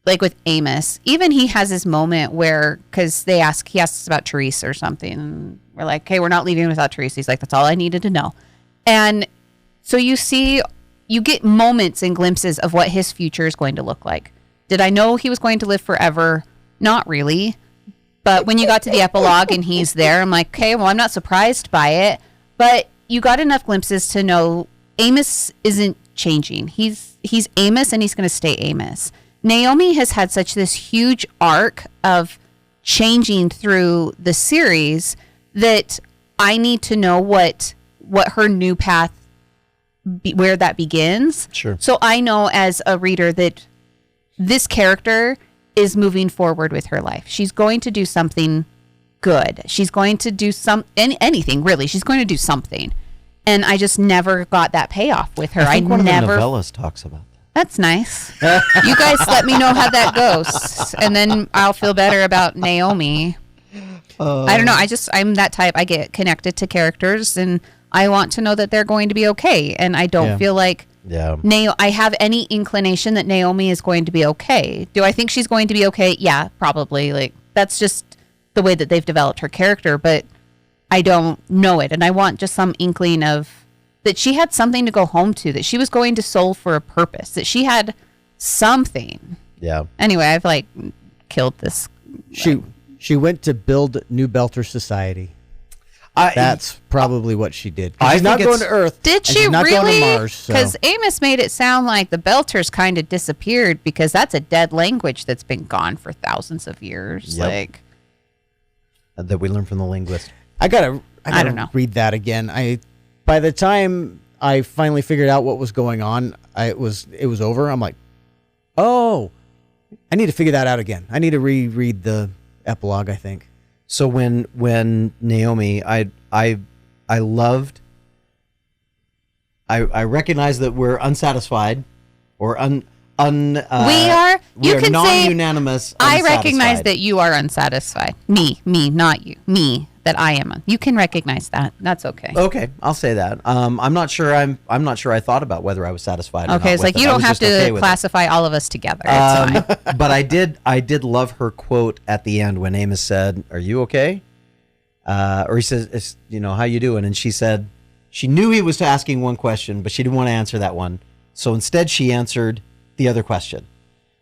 like with Amos, even he has this moment where, because he asks about Therese or something. And we're like, okay, we're not leaving without Therese. He's like, that's all I needed to know. And so you get moments and glimpses of what his future is going to look like. Did I know he was going to live forever? Not really. But when you got to the epilogue and he's there, I'm like, okay, well, I'm not surprised by it. But you got enough glimpses to know Amos isn't changing. He's Amos, and he's going to stay Amos. Naomi has had such this huge arc of changing through the series that I need to know what her new path, where that begins. Sure. So I know as a reader that this character is moving forward with her life. She's going to do something good. She's going to do anything really. She's going to do something. And I just never got that payoff with her. I think one of the novellas talks about that. That's nice. You guys let me know how that goes, and then I'll feel better about Naomi. I don't know. I'm that type. I get connected to characters, and I want to know that they're going to be okay. And I don't feel like I have any inclination that Naomi is going to be okay. Do I think she's going to be okay? Yeah, probably. Like, that's just the way that they've developed her character, but I don't know it. And I want just some inkling of that she had something to go home to, that she was going to Seoul for a purpose, that she had something. Yeah. Anyway, I've like killed this. She went to build New Belter Society. That's probably what she did. She's not going to Earth. Did she she's not really? Going to Mars. Because Amos made it sound like the Belters kind of disappeared, because that's a dead language that's been gone for thousands of years. Yep. Like that we learned from the linguist. I gotta don't know. Read that again. By the time I finally figured out what was going on, it was over. I'm like, oh, I need to figure that out again. I need to reread the epilogue, I think. So when Naomi, I loved. I recognize that we're unsatisfied, or we are. We you are can non-unanimous. say I recognize that you are unsatisfied. Me, not you. Me, that I am. You can recognize that. That's okay. Okay, I'll say that. I'm not sure. I'm not sure. I thought about whether I was satisfied. Okay, it's like you don't have to classify all of us together. It's fine. But I did love her quote at the end when Amos said, "Are you okay?" Or he says, "How you doing?" And she said, she knew he was asking one question, but she didn't want to answer that one. So instead, she answered the other question,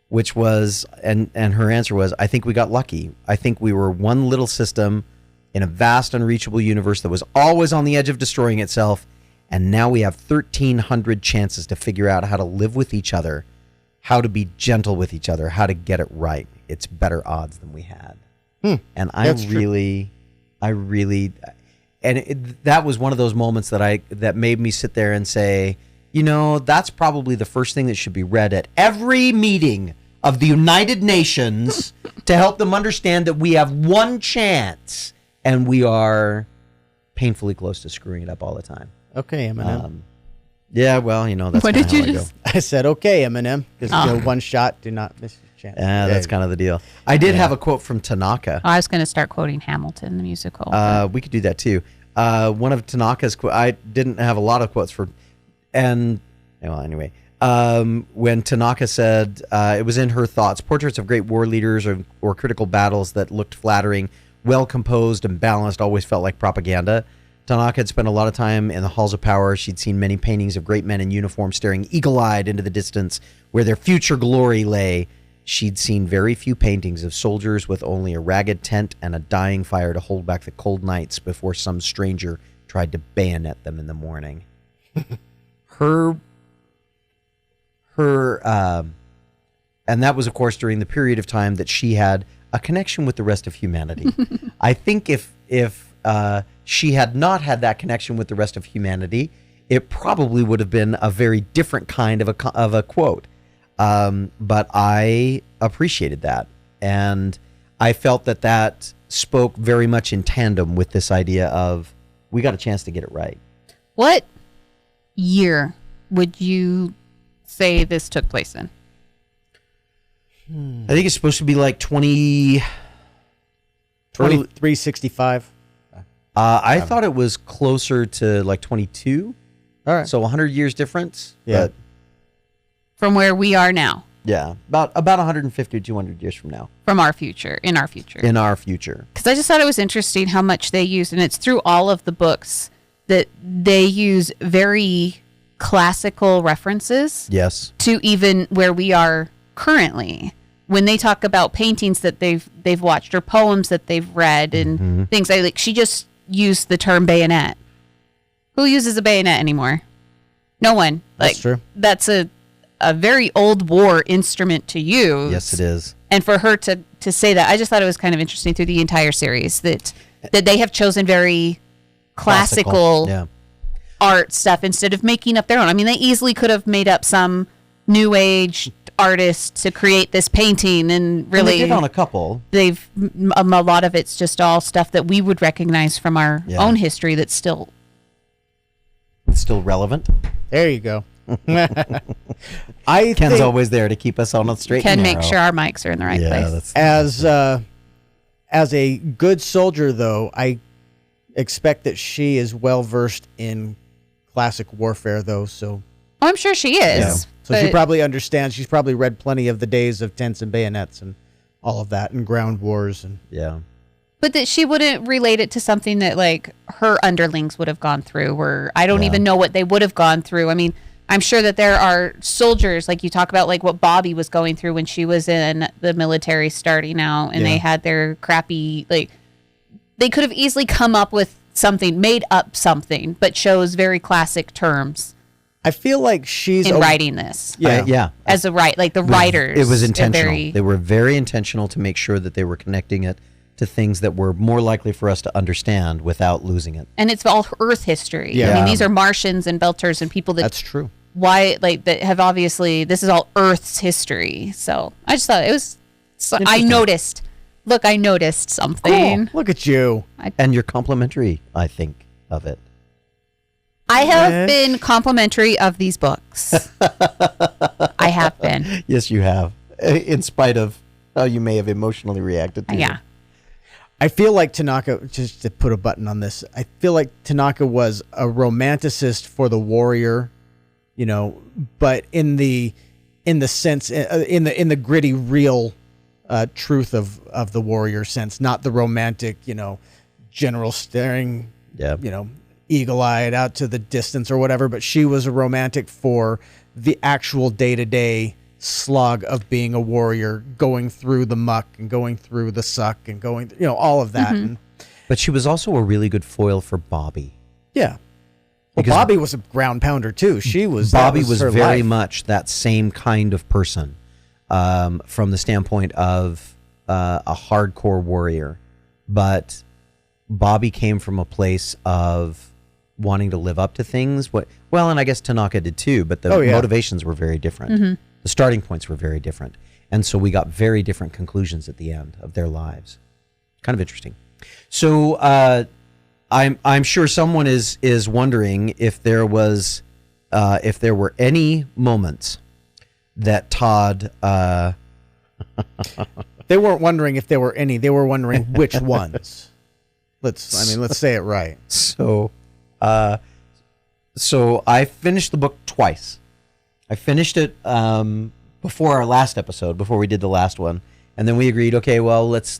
which was, and her answer was, "I think we got lucky. I think we were one little system in a vast, unreachable universe that was always on the edge of destroying itself, and now we have 1,300 chances to figure out how to live with each other, how to be gentle with each other, how to get it right. It's better odds than we had." And that was one of those moments that made me sit there and say, that's probably the first thing that should be read at every meeting of the United Nations to help them understand that we have one chance. And we are painfully close to screwing it up all the time. Okay, Eminem. Yeah, well, that's what did you just? I said, okay, Eminem, because one shot, do not miss your chance. Yeah, that's kind of the deal. I did have a quote from Tanaka. I was going to start quoting Hamilton, the musical. We could do that too. One of Tanaka's quotes, I didn't have a lot of quotes anyway. When Tanaka said, it was in her thoughts, portraits of great war leaders or critical battles that looked flattering, well composed and balanced, always felt like propaganda. Tanaka had spent a lot of time in the halls of power. She'd seen many paintings of great men in uniform staring eagle-eyed into the distance where their future glory lay. She'd seen very few paintings of soldiers with only a ragged tent and a dying fire to hold back the cold nights before some stranger tried to bayonet them in the morning. And that was, of course, during the period of time that she had a connection with the rest of humanity. I think if she had not had that connection with the rest of humanity, it probably would have been a very different kind of a quote. But I appreciated that, and I felt that spoke very much in tandem with this idea of we got a chance to get it right. What year would you say this took place in? I think it's supposed to be like 2365. I thought it was closer to like 22. All right. So 100 years difference. Yeah. But From where we are now. Yeah, about 150 or 200 years from now. From our future, in our future. In our future. Because I just thought it was interesting how much they used, and it's through all of the books that they use very classical references. Yes. To even where we are currently. When they talk about paintings that they've watched or poems that they've read and things, she just used the term bayonet. Who uses a bayonet anymore? No one. That's true. That's a very old war instrument to use. Yes, it is. And for her to say that, I just thought it was kind of interesting through the entire series that they have chosen very classical Yeah. art stuff instead of making up their own. I mean, they easily could have made up some new age artist to create this painting, and really And they did on a couple. a lot of it's just all stuff that we would recognize from our own history that's still relevant. There you go. Ken's always there to keep us on the straight and narrow. make sure our mics are in the right place. As a good soldier, though, I expect that she is well versed in classic warfare, though. So I'm sure she is. Yeah. So she probably understands. She's probably read plenty of the days of tents and bayonets and all of that, and ground wars and But that she wouldn't relate it to something that like her underlings would have gone through, or I don't even know what they would have gone through. I mean, I'm sure that there are soldiers, like you talk about, like what Bobby was going through when she was in the military starting out, and they had their crappy, like, they could have easily come up with something, made up something, but chose very classic terms. I feel like she's in writing this. Yeah. As a the writers. It was intentional. They were very intentional to make sure that they were connecting it to things that were more likely for us to understand without losing it. And it's all Earth history. Yeah. I mean, these are Martians and Belters and people that... That's true. That have obviously... This is all Earth's history. So I just thought it was... I noticed. Look, I noticed something. Cool. Look at you. And you're complimentary, I think, of it. I have been complimentary of these books. I have been. Yes, you have. In spite of how you may have emotionally reacted to it. I feel like Tanaka, just to put a button on this, I feel like Tanaka was a romanticist for the warrior, but in the sense, in the gritty, real truth of the warrior sense, not the romantic, general staring, eagle-eyed out to the distance or whatever, but she was a romantic for the actual day-to-day slog of being a warrior, going through the muck and going through the suck and going, all of that. Mm-hmm. But she was also a really good foil for Bobby. Yeah. Well, Bobby was a ground pounder too. Bobby was very life. much that same kind of person, from the standpoint of a hardcore warrior. But Bobby came from a place of wanting to live up to things. And I guess Tanaka did too, but the motivations were very different. Mm-hmm. The starting points were very different. And so we got very different conclusions at the end of their lives. Kind of interesting. So I'm sure someone is wondering if there were any moments that Todd They weren't wondering if there were any. They were wondering which ones. Let's say it right. So I finished the book twice. I finished it before our last episode, before we did the last one, and then we agreed, okay, well, let's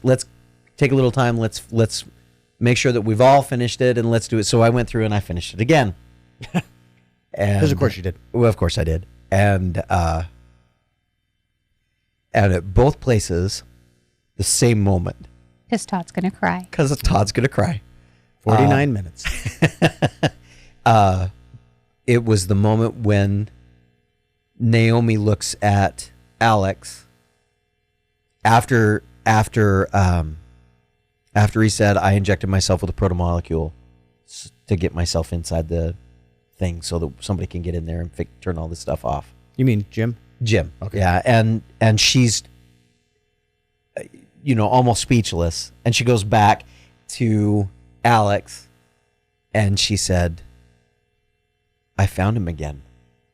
take a little time. Let's make sure that we've all finished it, and let's do it. So I went through and I finished it again. Because of course you did. Well, of course I did. And at both places, the same moment. Because Todd's going to cry. 49 minutes. It was the moment when Naomi looks at Alex after he said, I injected myself with a protomolecule to get myself inside the thing so that somebody can get in there and turn all this stuff off. You mean Jim? Jim. Okay. Yeah, and she's almost speechless, and she goes back to Alex and she said, I found him again.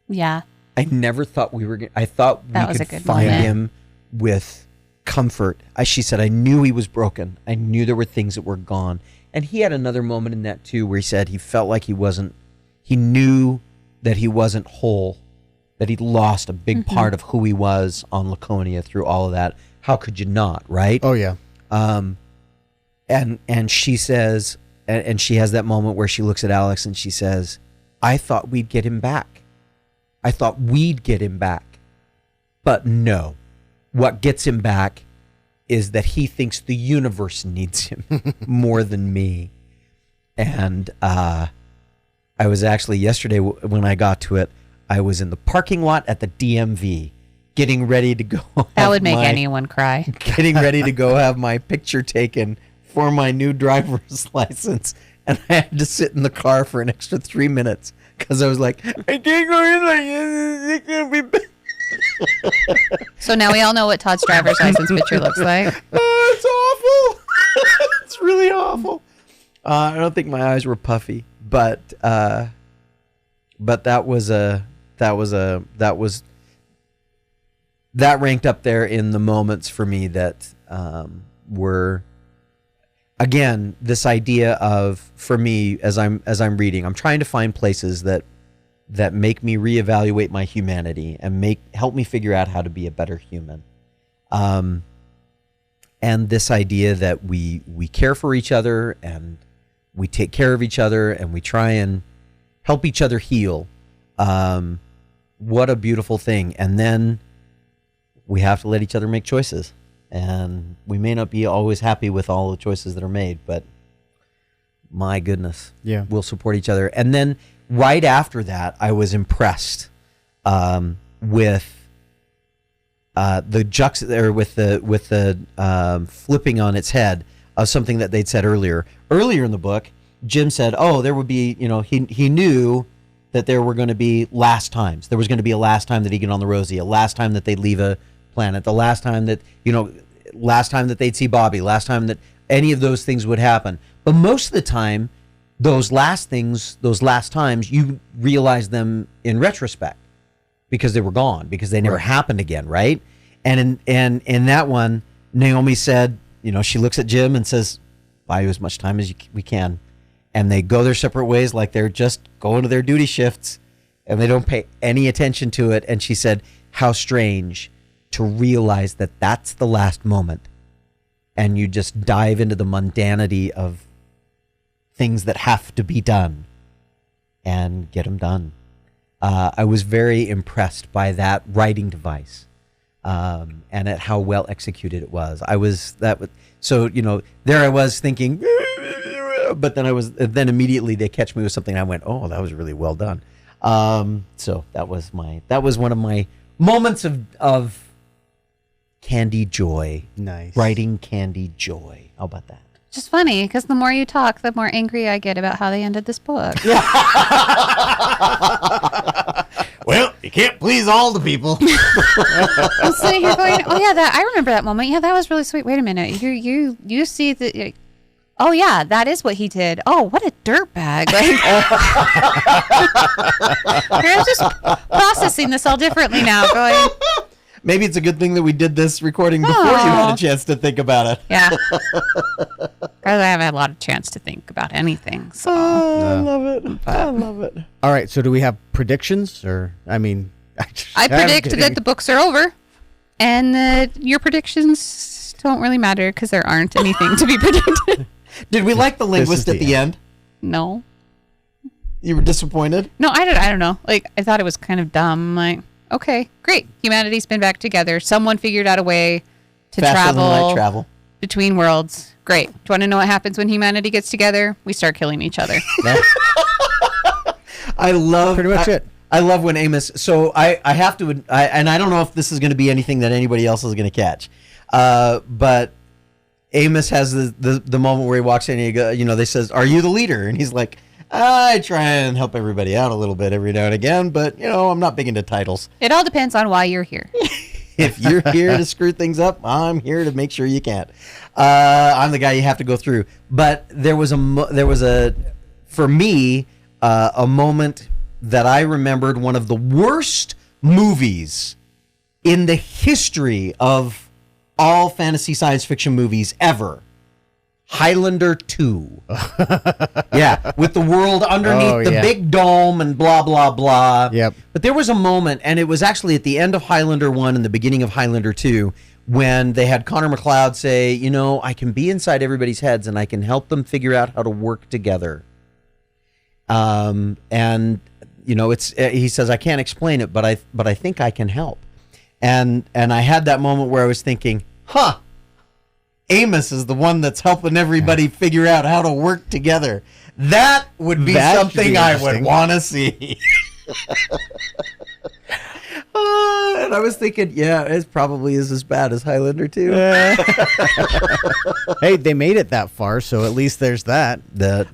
Yeah. I never thought I thought we could find him with comfort. She said, I knew he was broken. I knew there were things that were gone. And he had another moment in that too, where he said he felt like he knew that he wasn't whole that he'd lost a big part of who he was on Laconia through all of that. How could you not, right? Oh yeah. And she says, and she has that moment where she looks at Alex and she says, I thought we'd get him back. I thought we'd get him back. But no, what gets him back is that he thinks the universe needs him more than me. And I was actually yesterday when I got to it, I was in the parking lot at the DMV getting ready to go. That would make anyone cry. Getting ready to go have my picture taken for my new driver's license. And I had to sit in the car for an extra 3 minutes because I was like, I can't go in like this. It can't be bad. So now we all know what Todd's driver's license picture looks like. Oh, it's awful. It's really awful. I don't think my eyes were puffy, but that ranked up there in the moments for me that were, again, this idea of, for me, as I'm reading, I'm trying to find places that make me reevaluate my humanity and help me figure out how to be a better human. And this idea that we care for each other and we take care of each other and we try and help each other heal. What a beautiful thing. And then we have to let each other make choices. And we may not be always happy with all the choices that are made, but my goodness, yeah, we'll support each other. And then right after that, I was impressed with the flipping on its head of something that they'd said earlier. Earlier in the book, Jim said, "Oh, there would be, he knew that there were going to be last times. There was going to be a last time that he'd get on the Rosie, a last time that they'd leave a planet, the last time that they'd see Bobby, last time that any of those things would happen. But most of the time, those last times, you realize them in retrospect because they were gone, because they never happened again, right? And in that one, Naomi said, she looks at Jim and says, buy you as much time as we can. And they go their separate ways like they're just going to their duty shifts and they don't pay any attention to it. And she said, how strange to realize that that's the last moment. And you just dive into the mundanity of things that have to be done and get them done. I was very impressed by that writing device and at how well executed it was. There I was thinking, but then immediately they catch me with something. I went, oh, that was really well done. So that was one of my moments of candy joy. Nice. Writing candy joy. How about that? Just funny, because the more you talk, the more angry I get about how they ended this book. Well, you can't please all the people. I'm sitting here going, oh yeah, I remember that moment. Yeah, that was really sweet. Wait a minute, you see that? Oh yeah, that is what he did. Oh, what a dirtbag! I'm just processing this all differently now. Going. Maybe it's a good thing that we did this recording before you had a chance to think about it. Yeah. I haven't had a lot of chance to think about anything. So. I love it. I love it. All right. So do we have predictions? I predict that the books are over and that your predictions don't really matter because there aren't anything to be predicted. Did we like the linguist at the end? No. You were disappointed? No, I don't know. I thought it was kind of dumb. Okay, great. Humanity's been back together. Someone figured out a way to travel between worlds. Great. Do you want to know what happens when humanity gets together? We start killing each other. I love pretty much it. I love when Amos. So I have to, and I don't know if this is going to be anything that anybody else is going to catch, but Amos has the moment where he walks in and they says, "Are you the leader?" And he's like, I try and help everybody out a little bit every now and again, but, I'm not big into titles. It all depends on why you're here. If you're here to screw things up, I'm here to make sure you can't. I'm the guy you have to go through. But there was for me, a moment that I remembered, one of the worst movies in the history of all fantasy science fiction movies ever. Highlander 2. Yeah, with the world underneath the yeah. big dome and blah, blah, blah. Yep. But there was a moment, and it was actually at the end of Highlander 1 and the beginning of Highlander 2, when they had Connor McLeod say, you know, I can be inside everybody's heads and I can help them figure out how to work together. And, you know, he says, I can't explain it, but I think I can help. And I had that moment where I was thinking, Amos is the one that's helping everybody figure out how to work together. That would be something I would want to see. And I was thinking, yeah, it probably is as bad as Highlander 2. Hey, they made it that far, so at least there's that.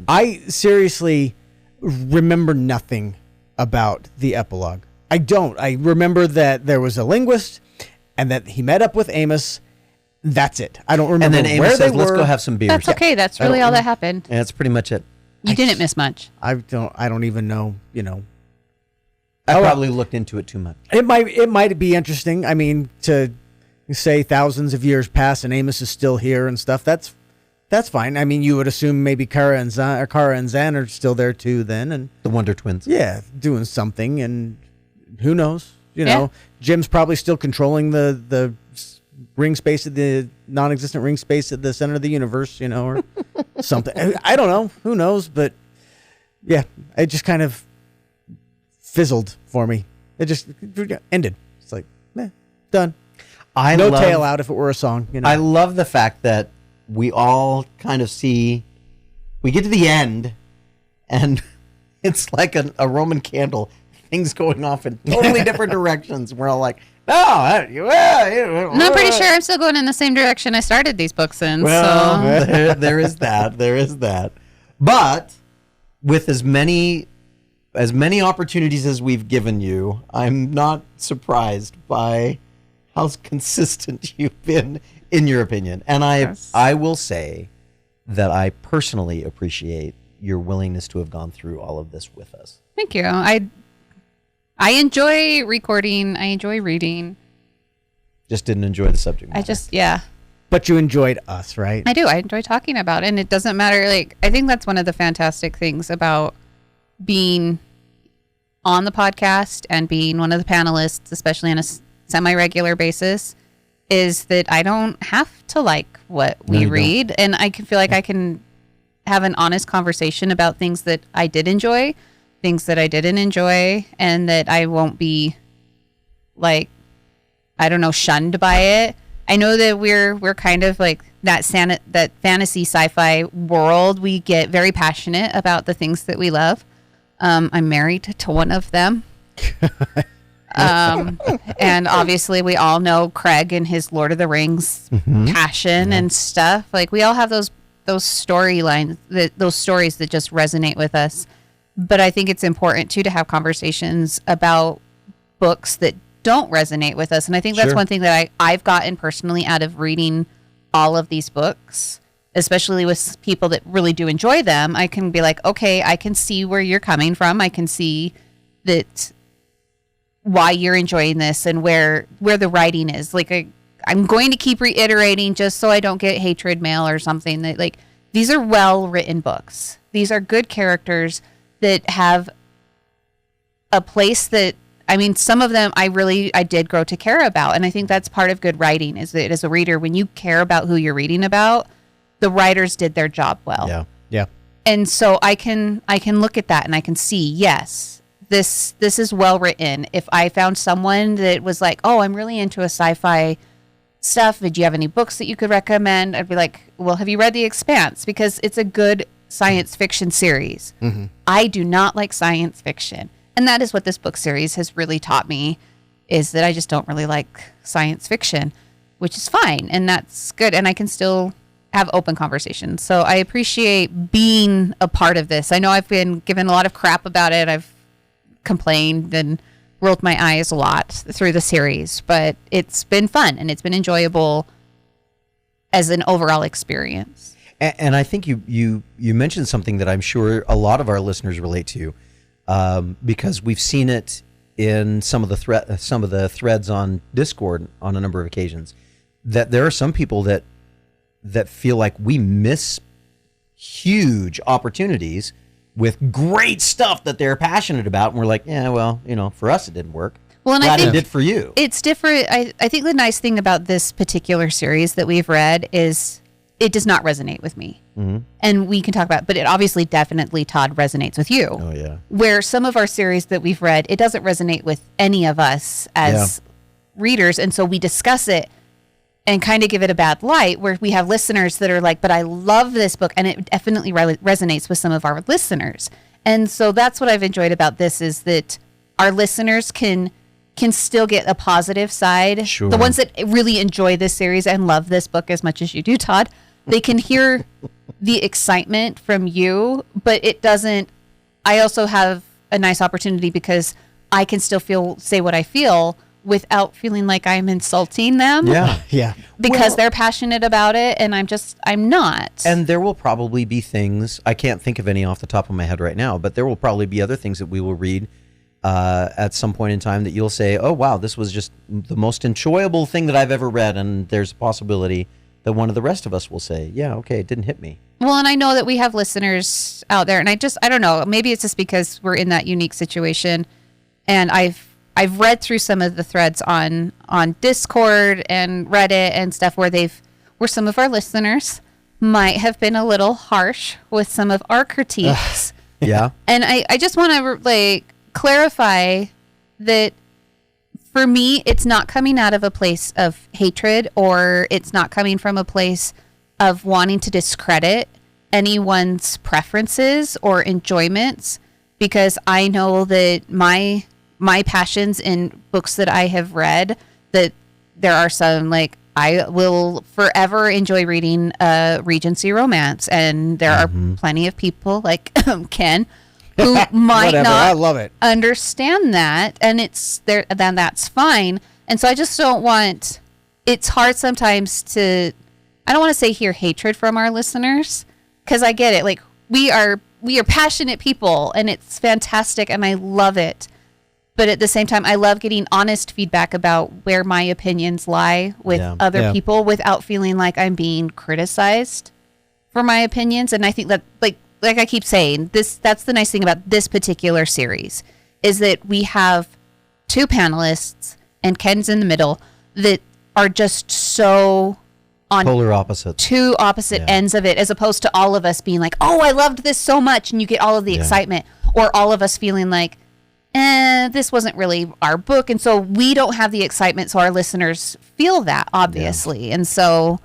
I seriously remember nothing about the epilogue. I don't. I remember that there was a linguist and that he met up with Amos. That's it. I don't remember and then where Amos they says, were. let's go have some beers. That's okay. That's really all that happened. And that's pretty much it. You didn't miss much. I don't even know, you know. I probably looked into it too much. It might be interesting. I mean, to say thousands of years pass and Amos is still here and stuff, that's fine. I mean, you would assume maybe Kara and Zan are still there too then, and The Wonder Twins. yeah, doing something, and who knows? You know, Jim's probably still controlling the ring space of the non-existent ring space at the center of the universe, you know, or something. I don't know. Who knows? But yeah, it just kind of fizzled for me. It just ended. It's like, done. No tail out if it were a song. You know? I love the fact that we all kind of we get to the end, and it's like a Roman candle. Things going off in totally different directions. We're all like, no, I'm pretty sure I'm still going in the same direction I started these books in. Well, so there is that. There is that. But with as many opportunities as we've given you, I'm not surprised by how consistent you've been in your opinion. And I will say that I personally appreciate your willingness to have gone through all of this with us. Thank you. I enjoy recording. I enjoy reading. Just didn't enjoy the subject matter. But you enjoyed us, right? I do. I enjoy talking about it. And it doesn't matter. Like, I think that's one of the fantastic things about being on the podcast and being one of the panelists, especially on a semi-regular basis, is that I don't have to like what we read. And I can feel like I can have an honest conversation about things that I did enjoy, things that I didn't enjoy, and that I won't be like, I don't know, shunned by it. I know that we're kind of like that fantasy sci-fi world. We get very passionate about the things that we love. I'm married to one of them. And obviously we all know Craig and his Lord of the Rings passion and stuff. Like, we all have those storylines, those stories that just resonate with us. But I think it's important too to have conversations about books that don't resonate with us. And I think that's one thing that I've gotten personally out of reading all of these books, especially with people that really do enjoy them. I can be like, okay, I can see where you're coming from. I can see that why you're enjoying this and where the writing is. Like, I'm going to keep reiterating just so I don't get hatred mail or something, that like, these are well written books. These are good characters that have a place that, I mean, some of them I did grow to care about. And I think that's part of good writing, is that as a reader, when you care about who you're reading about, the writers did their job well. Yeah. Yeah. And so I can look at that and I can see, yes, this is well written. If I found someone that was like, oh, I'm really into a sci-fi stuff, did you have any books that you could recommend? I'd be like, well, have you read The Expanse? Because it's a good science fiction series. I do not like science fiction. And that is what this book series has really taught me, is that I just don't really like science fiction, which is fine. And that's good. And I can still have open conversations. So I appreciate being a part of this. I know I've been given a lot of crap about it. I've complained and rolled my eyes a lot through the series, but it's been fun and it's been enjoyable as an overall experience. And I think you mentioned something that I'm sure a lot of our listeners relate to, because we've seen it in some of the threads on Discord on a number of occasions, that there are some people that that feel like we miss huge opportunities with great stuff that they're passionate about, and we're like, yeah, well, for us it didn't work. Well, and Glad I think it did for you. It's different. I think the nice thing about this particular series that we've read is it does not resonate with me. Mm-hmm. And we can talk about it, but it obviously definitely, Todd, resonates with you. Oh, yeah. Where some of our series that we've read, it doesn't resonate with any of us as readers. And so we discuss it and kind of give it a bad light, where we have listeners that are like, but I love this book. And it definitely resonates with some of our listeners. And so that's what I've enjoyed about this, is that our listeners can still get a positive side. Sure. The ones that really enjoy this series and love this book as much as you do, Todd, they can hear the excitement from you, but it doesn't. I also have a nice opportunity because I can still say what I feel without feeling like I'm insulting them. Yeah. Yeah. Because they're passionate about it, and I'm not. And there will probably be things, I can't think of any off the top of my head right now, but there will probably be other things that we will read at some point in time that you'll say, oh, wow, this was just the most enjoyable thing that I've ever read. And there's a possibility that one of the rest of us will say, yeah, okay, it didn't hit me. Well, and I know that we have listeners out there, and I don't know, maybe it's just because we're in that unique situation. And I've read through some of the threads on Discord and Reddit and stuff where some of our listeners might have been a little harsh with some of our critiques. Yeah. And I just want to clarify that for me, it's not coming out of a place of hatred, or it's not coming from a place of wanting to discredit anyone's preferences or enjoyments, because I know that my passions in books that I have read, that there are some, like, I will forever enjoy reading a Regency romance, and there are plenty of people like Ken who might not I love it. understand that, and then that's fine. And so I just don't want. It's hard sometimes to. I don't want to say hear hatred from our listeners, because I get it. Like, we are passionate people, and it's fantastic, and I love it. But at the same time, I love getting honest feedback about where my opinions lie with other people, without feeling like I'm being criticized for my opinions. And I think that, like I keep saying, that's the nice thing about this particular series, is that we have two panelists, and Ken's in the middle, that are just so on polar opposite, two opposite ends of it, as opposed to all of us being like, oh, I loved this so much, and you get all of the excitement, or all of us feeling like, this wasn't really our book. And so we don't have the excitement, so our listeners feel that, obviously. And so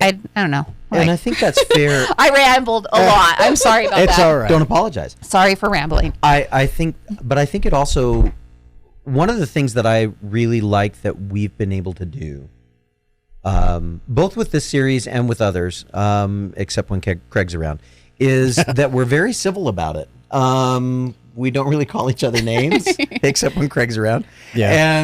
I don't know. And I think that's fair. I rambled a lot. I'm sorry about that. It's all right. Don't apologize. Sorry for rambling. I think it also, one of the things that I really like that we've been able to do, both with this series and with others, except when Craig's around, is that we're very civil about it. We don't really call each other names except when Craig's around. Yeah.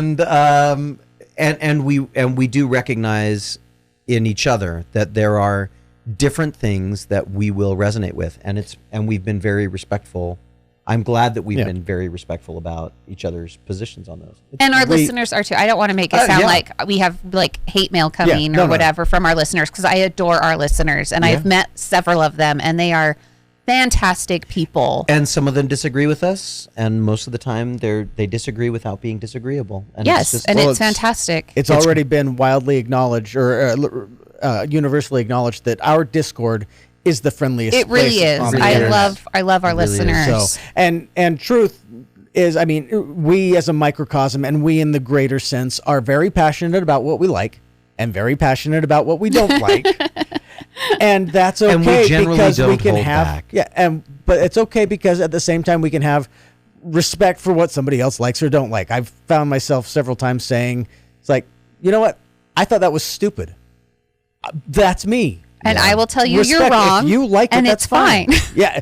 And we do recognize in each other that there are different things that we will resonate with, and we've been very respectful. I'm glad that we've been very respectful about each other's positions on those. And our listeners are too. I don't want to make it sound like we have like hate mail coming or whatever from our listeners, because I adore our listeners, and I've met several of them, and they are fantastic people. And some of them disagree with us, and most of the time they disagree without being disagreeable. And it's fantastic. It's already been widely acknowledged, or universally acknowledged, that our Discord is the friendliest. It really is. I love our listeners. So, and truth is, I mean, we as a microcosm, and we in the greater sense, are very passionate about what we like and very passionate about what we don't like. And that's okay, and we generally because don't we can hold have back. But it's okay, because at the same time we can have respect for what somebody else likes or don't like. I've found myself several times saying, it's like, you know what? I thought that was stupid. That's me. And I will tell you, Respect, you're wrong. If you like it, and that's it's fine. Yeah.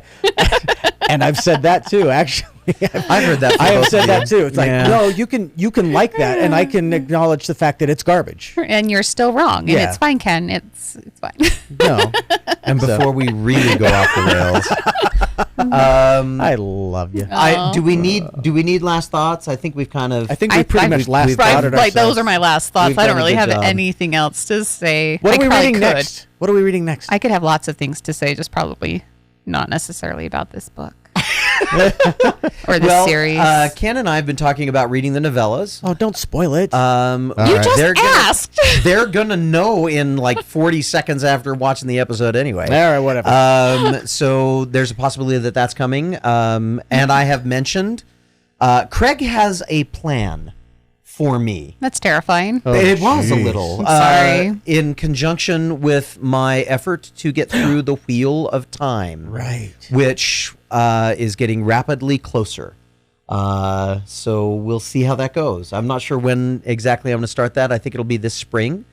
And I've said that too, actually. I've heard that. I have said that too. It's like, no, you can like that, and I can acknowledge the fact that it's garbage. And you're still wrong. And it's fine, Ken. It's fine. No. And before we really go off the rails, I love you. Do we need last thoughts? I think we've kind of. I think we pretty much last we've- thought it Like, those ourselves. are my last thoughts. We've I done don't a really good have job. anything else to say. What are we probably reading could. next? What are we reading next? I could have lots of things to say, just probably not necessarily about this book or this series. Ken and I have been talking about reading the novellas. Oh, don't spoil it. You right. just They're asked. They're gonna know in like 40 seconds after watching the episode anyway. All right, whatever. So there's a possibility that that's coming. And I have mentioned Craig has a plan for me. That's terrifying. Oh, It was a jeez. little. I'm sorry. In conjunction with my effort to get through the Wheel of Time. Right. Which is getting rapidly closer. So we'll see how that goes. I'm not sure when exactly I'm going to start that. I think it'll be this spring.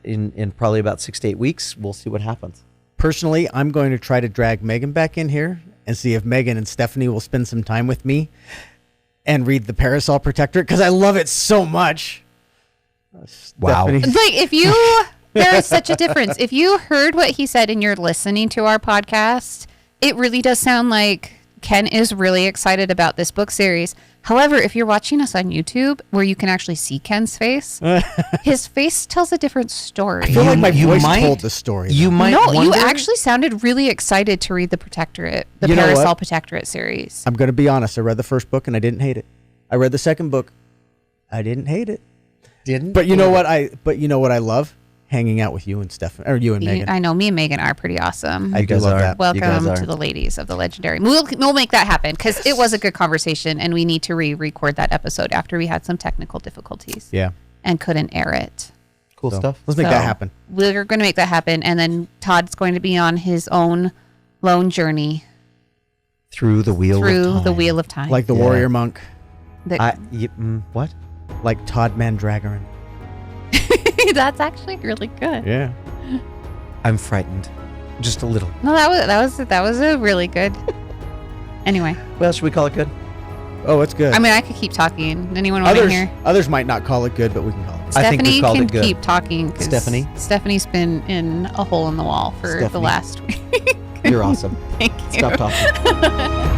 In probably about 6 to 8 weeks, we'll see what happens. Personally, I'm going to try to drag Megan back in here and see if Megan and Stephanie will spend some time with me and read the Parasol Protectorate because I love it so much. Wow. Stephanie? Like, if you, there is such a difference. If you heard what he said and you're listening to our podcast, it really does sound like Ken is really excited about this book series. However, if you're watching us on YouTube, where you can actually see Ken's face, his face tells a different story. I feel like my You voice might- told the story. You though. might No, you wonder- actually sounded really excited to read the Protectorate, the You know what? Parasol Protectorate series. I'm going to be honest. I read the first book and I didn't hate it. I read the second book. I didn't hate it. didn't. But you know what I love? Hanging out with you and Steph, or you and Megan. I know me and Megan are pretty awesome. I do guys love are. that. You guys Welcome are. to the ladies of the Legendarium. We'll make that happen because it was a good conversation, and we need to re-record that episode after we had some technical difficulties Yeah. and couldn't air it. Cool So, stuff. Let's make So, that happen. We're going to make that happen, and then Todd's going to be on his own lone journey Through the Wheel through of Time. the Wheel of Time. Like the Yeah. warrior monk, What? like Todd Mandragoran. That's actually really good. Yeah. I'm frightened. Just a little. No, that was a really good. Anyway, Well, should we call it good? Oh, it's good. I mean, I could keep talking. Anyone want to hear? Others might not call it good, but we can call it. I think we've Stephanie called can it good. keep talking. 'Cause Stephanie? Stephanie's been in a hole in the wall for the Stephanie. last week. You're awesome. Thank you. Stop talking.